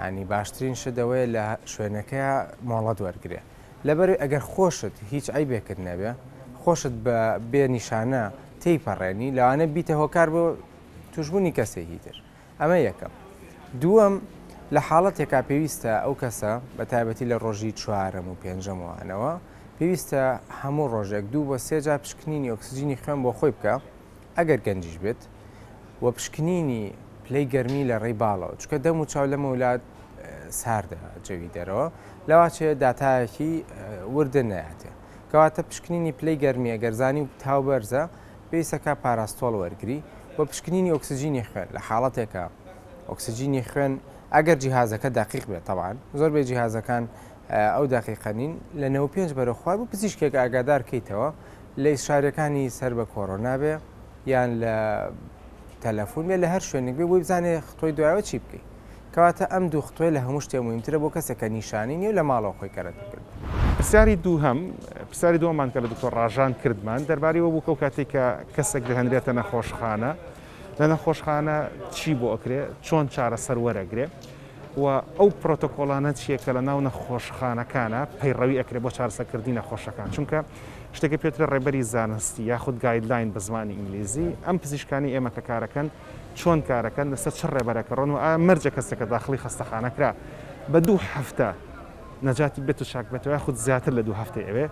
ینی باشترین شدەوەی لە شوێنەکەی مۆڵەت وەرگێ لەبەر ئەگەر خۆشت هیچ ئایبێکرد نەبێ خۆشت بە بێ نیشانە تێیپەڕێنی لەوانە بیتە هۆکار بۆ توشببوونی کەسێکی تر ئەمە یەکەم دووەم لە حاڵەتێکا پێویستە ئەو کەسە بە تایبەتی لە ڕۆژی چوارەم و پێنجەمەوانەوە پێویستە هەموو ڕۆژێک 2 بۆ 3 جار پشکنینی ئۆکسسیجینی خوێن بۆ خۆی بکە ئەگەر گەنجیش بێت و پشکنینی پلەی گەرمی لە ڕێی باڵەوە چکە دەم و چاو لەمە وڵات ساردە جەوی دەرەوە لەواچێ داتایەکی وردە نایاتێ کەواتە پشکنینی پلەی گەرمیە گەرزانی و تاو بەرزە پێویستەکە پاراستۆڵ وەرگری بۆ پشکنینی ئۆکسسیجینی خوێن لە حاڵەتێکە ئۆکسسیجینی خوێن ئەگەر جیهازەکە دقیق بێت تەوان زۆر بێ جیهازەکان ئەو دقیقەنین لە 95 بەرەخوار بوو پزیشکێک ئاگادار کەیتەوە لە ئیسشارەکانی سەر بە کۆڕۆنا بێ یان لە تەلەفۆن بێ لە هەر شوێنێک بێ بۆی بزانێ خۆی دوایەوە چی بکەیت کەواتە ئەم دوو خۆی لە هەموو شتێ مهمترە بۆ کەسێکە نیشانی نیە لە ماڵەوە خۆی کەرەتەکرد پرسیاری دووهەم پرسیاری دووەمان کە لە دکتۆر ڕاژان کردمان دەربارەوە بوو کە کاتێک کە کەسێک دەهێنرێتە نەخۆشخانە لە نەخۆشخانە چی بۆ ئەکرێ چۆن چارەسەر وەرەگرێ و ئەو پرۆتۆکۆلانە چیە کە لە ناو نەخۆشخانەکانە پەیڕەوی ئەکرێ بۆ چارەسەرکردنی نەخۆشەکان چونکە شتێکی پێوترە ڕێبەری زانستی یاخود گایدلاین بە زمانی ئینگلیزی ئەم پزیشکانی ئێمە کە کارەکەن چۆن کارەکەن لەسەر چ ڕێبەرەکەڕۆن و مەرجە کەسێکە داخلی خەستەخانەکرا بە 2 هەفتە نەجاتی بێت و چاک بێتەوە یاخود زیاتر لە 2 هەفتەی ئەوێ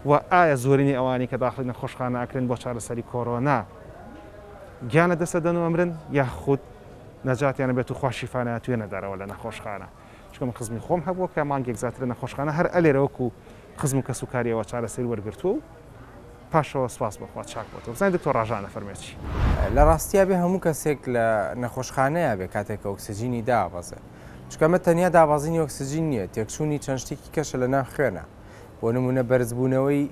و ئایا زۆرینی ئەوانی کە داخلی نەخۆشخانە ئەکرێن بۆ چارەسەری کۆڕۆنا گیانە دەسە دەن و ئەمرن یاخود نەجاتیانە بێت و خواشیفانە توێنە دەرەوە لە نەخۆشخانە چکەم خزمی خۆم هەبووە کە مانگێک زیاتر نەخۆشخانە هەر ئەلێرەوەکو خزم و کەسوکاریەوە چارەسەری وەرگرتووە و پاشەوە سپاس بەخوا چاک بۆتەوە بزانین دکتۆر ڕاژانە فەرمێتی لە ڕاستیا بێ هەموو کەسێک لە نەخۆشخانەیە بێ کاتێک ئۆکسسیجینی دابەزێ چکەمە تەنیا دابازینی ئۆکسسیجین نییە تێکچوونی چەند شتێکی کەشە لە ناو خوێنە بۆ نمونە بەرزبوونەوەی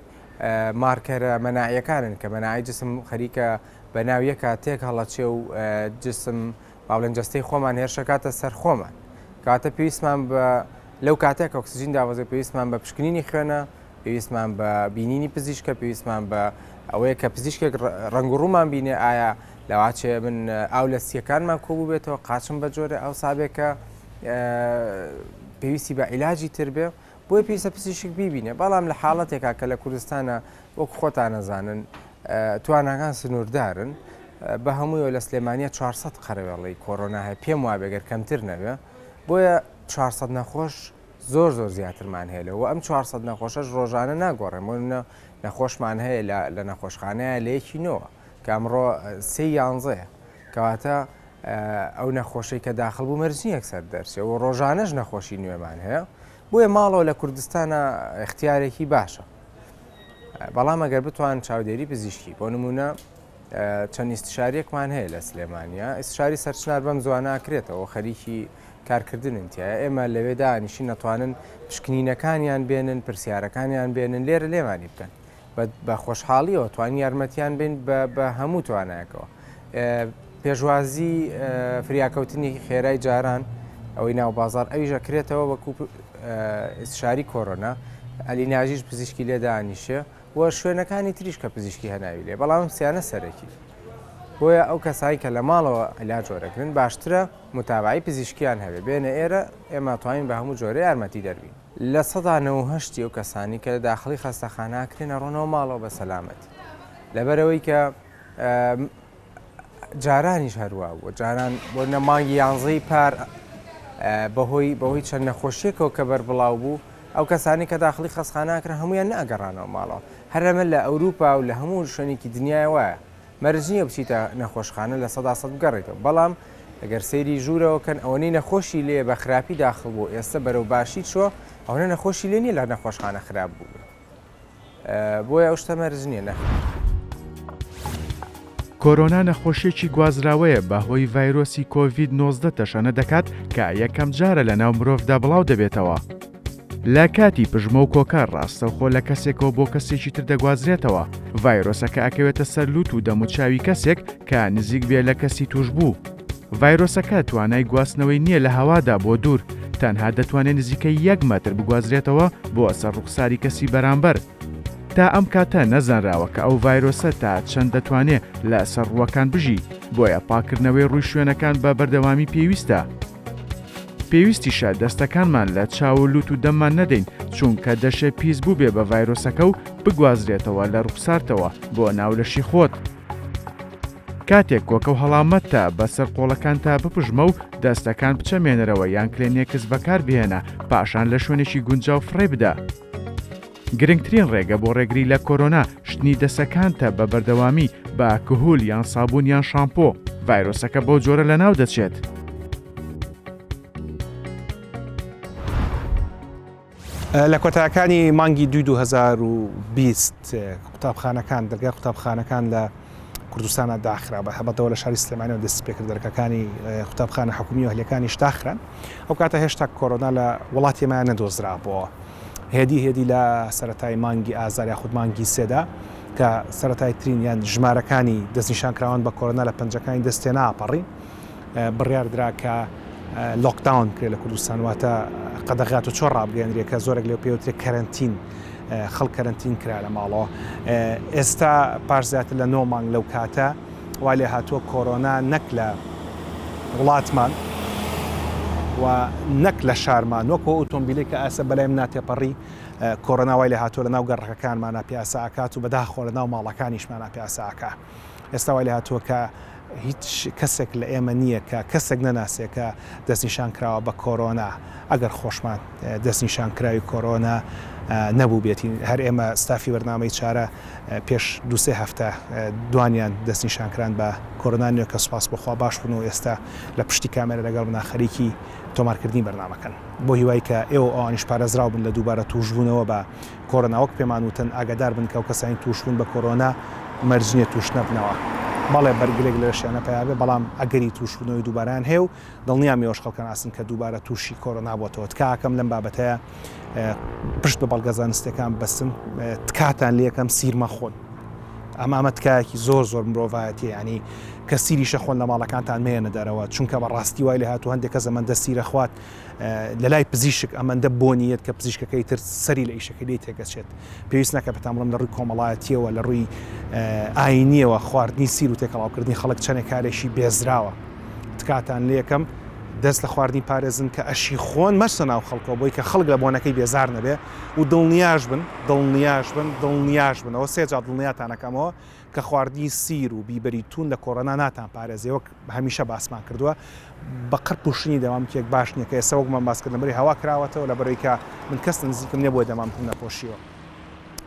مارکەرە مەناعیەکانن کە مەناعی جسم خەریکە بە ناو یەک کاتێک هەڵەچێ و جسم باڵەنجەستەی خۆمان هێرشەکاتە سەر خۆمان کاتە پێویستمان بە لەو کاتێک ئۆکسسیجین دابەزێ پێویستمان بە پشکنینی خوێنە پێویستمان بە بینینی پزیشکە پێویستمان بە ئەوەیە کە پزیشکێک ڕنگ و ڕوومان بینێ ئایا لەواچێ من ئاو لە سیەکانمان کۆبوو بێتەوە قاچم بە جۆرە ئەو سابێکە پێویستی بە عیلاجی تر بێ بۆی پێویستە پزیشک بیبینێ بەڵام لە حاڵەتێکا کە لە کوردستانە وەکو خۆتان نەزانن تواناکان سنووردارن بە هەموویەوە لە سلێمانیە 400 قەرەوێڵی کۆڕۆنا هەیە پێم وایە بێگەر کەمتر نەبێ بۆیە 400 نەخۆش زۆر زیاترمان هەیە و ئەم 400 نەخۆشەش ڕۆژانە ناگۆڕێم نەخۆشمان هەیە لە نەخۆشخانەیە لە یەکی نەوە کە ئەمڕۆ 3/11 کەواتە ئەو نەخۆشی کە داخل بوو مەرجنیەک سەر دەرچێ و ڕۆژانەش نەخۆشی نوێمان هەیە بۆیە ماڵەوە لە کوردستانە اختیارێکی باشە بەڵام ئەگەر بتوان چاودێری پزیشکی بۆ نمونە چەند ئیستشاریەکمان هەیە لە سلێمانیا ئیستشاری سەرچنار بەم زوانە ئاکرێتەوە خەریکی کارکردنن تایە ئێمە لەوێدا نیشی نەتوانن پشکنینەکانیان بێنن پرسیارەکانیان بێنن لێرە لێمانی بکەن بە خۆشحاڵیەوە توانی یارمەتیان بین بە هەموو توانایەکەوە پێشوازی فریاکەوتنی خێرای جاران ئەوەی ناو بازار ئەویش ئەکرێتەوە وەکو ئیستشاری کۆڕۆنا ئەلی ناژیش پزیشکی لێ دانیشە و شوێنەکانی تریش کە پزیشکی هەناوی لێ بەڵام سیانە سەرەکی بۆیە ئەو کەسایی کە لە ماڵەوە علاج وەرەگرن باشترە متابعی پزیشکیان هەبێ بێنە ئێرە ئێمە توانین بە هەموو جۆرە یارمەتی دەربین لە ١٩٨ ئەو کەسانی کە داخلی خەستەخانەکرێنە ڕۆنەوە ماڵەوە بە سەلامەتی لەبەرەوەی کە جارانیش هەروە بووە جاران بۆ نەمانگی یانزەی پار بەهۆی چەند نەخۆشیێکەوە کە بەربڵاو بوو ئەو کەسانی کە داخلی خەستەخانەکرا هەمویان نەگەڕانەوە ماڵەوە هەرەمە لە ئەوروپا و لە هەموو شوێنێکی دنیای وایە مەرج نییە بچیتە نەخۆشخانە لە ١٠٠ بگەڕێتەوە بەڵام ئەگەر سەیری ژوورەوەکەن ئەوەی نەخۆشی لێ بە خراپی داخل بوو ئێستا بەرەو باشی چوە ئەوە نەخۆشی لێ نیە لە نەخۆشخانە خراپ بوو بۆیە ئەو شتە مەرج نییە نە کۆرۆنا نەخۆشیێکی گوازراوەیە بەهۆی ڤایرۆسی کۆڤید-19 تەشەنە دەکات کە یەکەم جارە لە ناو مرۆڤدا بڵاو دەبێتەوە. لە کاتی پژمە و کۆکار ڕاستەوخۆ لە کەسێکەوە بۆ کەسێکی تر دەگوازرێتەوە. ڤایرۆسەکە ئەکەوێتە سەر لووت و دەموچاوی کەسێک کە نزیک بێ لە کەسی توش بوو. ڤایرۆسەکە توانای گواستنەوەی نییە لە هەوادا بۆ دوور، تەنها دەتوانێت نزیکەی 1 مەتر بگوازرێتەوە بۆ سەر ڕوخساری کەسی بەرامبەر. تا ئەم کاتە نەزانراوە کە ئەو ڤایرۆسە تا چەند دەتوانێت لە سەرڕوەکان بژی بۆیە پاکردنەوەی ڕووی شوێنەکان بە بەردەوامی پێویستە. پێویستیشە دەستەکانمان لە چاو لووت و دەممان نەدەین چونکە دەشێ پیس بوو بێ بە ڤایرۆسەکە و بگوازرێتەوە لە ڕوخسارتەوە بۆ ناولەشی خۆت. کاتێک کۆکە و هەڵامەتە بەسەر قۆڵەکان تا بپژمە و دەستەکان بچەمێنەرەوە یان کلێنێکس بەکار بهێنە پاشان لە شوێنێکی گونجاو فڕێ بدە. گرنگترین ڕێگە بۆ ڕێگری لە کۆرۆنا شتنی دەسەکانتە بە بەردەوامی بە کهول یان سابوون یان شامپۆ ڤایرۆسەکە بۆ جۆرە لە ناو دەچێت. لە کۆتایەکانی مانگی 2020 قوتابخانەکان دەرگای قوتابخانەکان لە کوردستانە داخرا بە هەبەتەوە لە شاری سلێمانی و دەستپێکردەرەکەەکانی قوتابخانە حکومی و هەلیەکانیش داخران ئەو کاتە هێشتا کۆرۆنا لە وڵاتیمان نەدۆزرابەوە هێدی لە سەرەتای مانگی ئازار یاخود مانگی سێدا کە سەرەتای ترین یان ژمارەکانی دەستنیشانکراوان بە کۆرۆنا لە پەنجەکانی دەستێ ناپەڕی بڕیاردرا کە لۆکداون کرێ لە کوردستان واتە قەدەغات و چۆ ڕابگەێنرێت کە زۆرێک لێ پێوترێ کەرەنتین خەڵک کەرەنتین کرا لە ماڵەوە ئێستا پاش زیاتر لە 9 مانگ لەو کاتە وای لێ هاتووە کۆرۆنا نەک لە وڵاتمان و نەک لە شارمان وەکو ئۆتۆمبیلێک کە ئاسە بەلایم ناتێپەڕی کۆرۆنا وای لێ هاتووە لە ناو گەڕەکەکانمانە پیاسە ئاکات و بەداخۆ لە ناو ماڵەکانیشمانە پیاسە ئاکا ئێستا وای لێ هاتووە کە هیچ کەسێک لە ئێمە نییە کە کەسێک نەناسێت کە دەستنیشان کراوە بە کۆرۆنا ئەگەر خۆشمان دەستنیشان کراوی کۆرۆنا نەبوو بێتی هەر ئێمە ستافی بەرنامەی چارە پێش 2-3 هەفتە دوانیان دەستنیشانکران بە کۆرۆنا نوێ کە سوپاس بخوا باش بوون و ئێستا لە پشتی کامێرە لەگەڵ بنا خەریکی تۆمارکردنی بەرنامەکەن بۆ هیوای کە ئێوە ئەوانیش پارێزراو بن لە دووبارە توشبوونەوە بە کۆرۆنا وەک پێمان وتن ئاگادار بن کە ئەو کەسانی توشبوون بە کۆرۆنا مەرجنیە توش نەبنەوە بەڵێ بەرگلێک لە شوێنە پیاابێ بەڵام ئەگەری توشبوونەوەی دووباران هەیە و دڵنیامێوەش خەڵکان ئاسن کە دووبارە تووشی کۆرۆنا بۆتەوە تکاکەم لەم بابەتەیە پشت بە بەڵگەزانستەکان بەستن تکاتان لێکەم سیرمە خۆن ئەمامە تکایەکی زۆر مرۆڤایەتی ینی کە سیریشە خۆن لە ماڵەکانتان مێنە دەرەوە چونکە بە ڕاستی وای لێ هاتوو هەندێک کەس ئەمەندە سیرە خوات لە لای پزیشک ئەمەندە بۆنیەت کە پزیشکەکەی تر سەری لە ئیشەکەی لی تێگەچێت پێویست ناکە بەتامڕم لە ڕووی کۆمەڵایەتیەوە لە ڕووی ئاینیەوە خواردنی سیر و تێکەڵاوکردنی خەڵک چەندێک کارێکی بێزراوە تکاتان لێکم دەست لە خواردنی پارێزن کە ئەشی خۆن مەرسە ناو خەڵکەوە بۆی کە خەڵک لە بۆنەکەی بێزار نەبێ و دڵنیاش بن ئەوە سێجا دڵنیاتانەکەمەوە کە خواردنی سیر و بیبەری تون لە کۆرۆنا ناتان پارێزێ وەک هەمیشە باسمان کردووە بە قەت پوشنی دەمامکێک باش نییە کە ئێستا وەکمان باسکردن بەری هەوا کراوەتەوە لە بەرەوەی کە من کەس نزیکم نەبووە دەمامتون نەپۆشیوە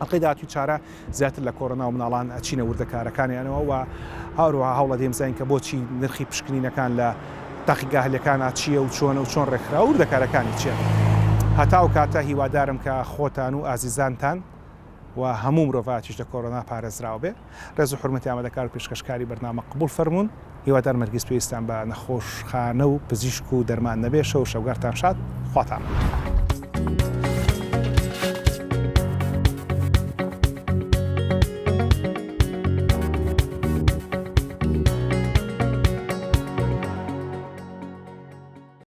ئەڵقەی داهاتوو چارە زیاتر لە کۆرۆنا و مناڵان ئەچینە وردەکارەکانیانەوە و هەروەها هەوڵە دێمزین کە بۆچی نرخی پشکنینەکان لە تاقیگا هەلەکانە چییە و چۆن ڕێکخرا و وردەکارەکانی چیە هەتا و کاتە هیوادارم کە خۆتان و ئازیزانتان و هەموو مرۆڤاتیش لە کۆرۆنا پارێزراوە بێ ڕێز و حورمەتی ئامادەکار و پێشکەشکاری بەرنامە قبول فەرمونون هیوادار مەرگیز پێویستان بە نەخۆشخانە و پزیشک و دەرمان نەبێشە و شەوگارتان شاد خواتان.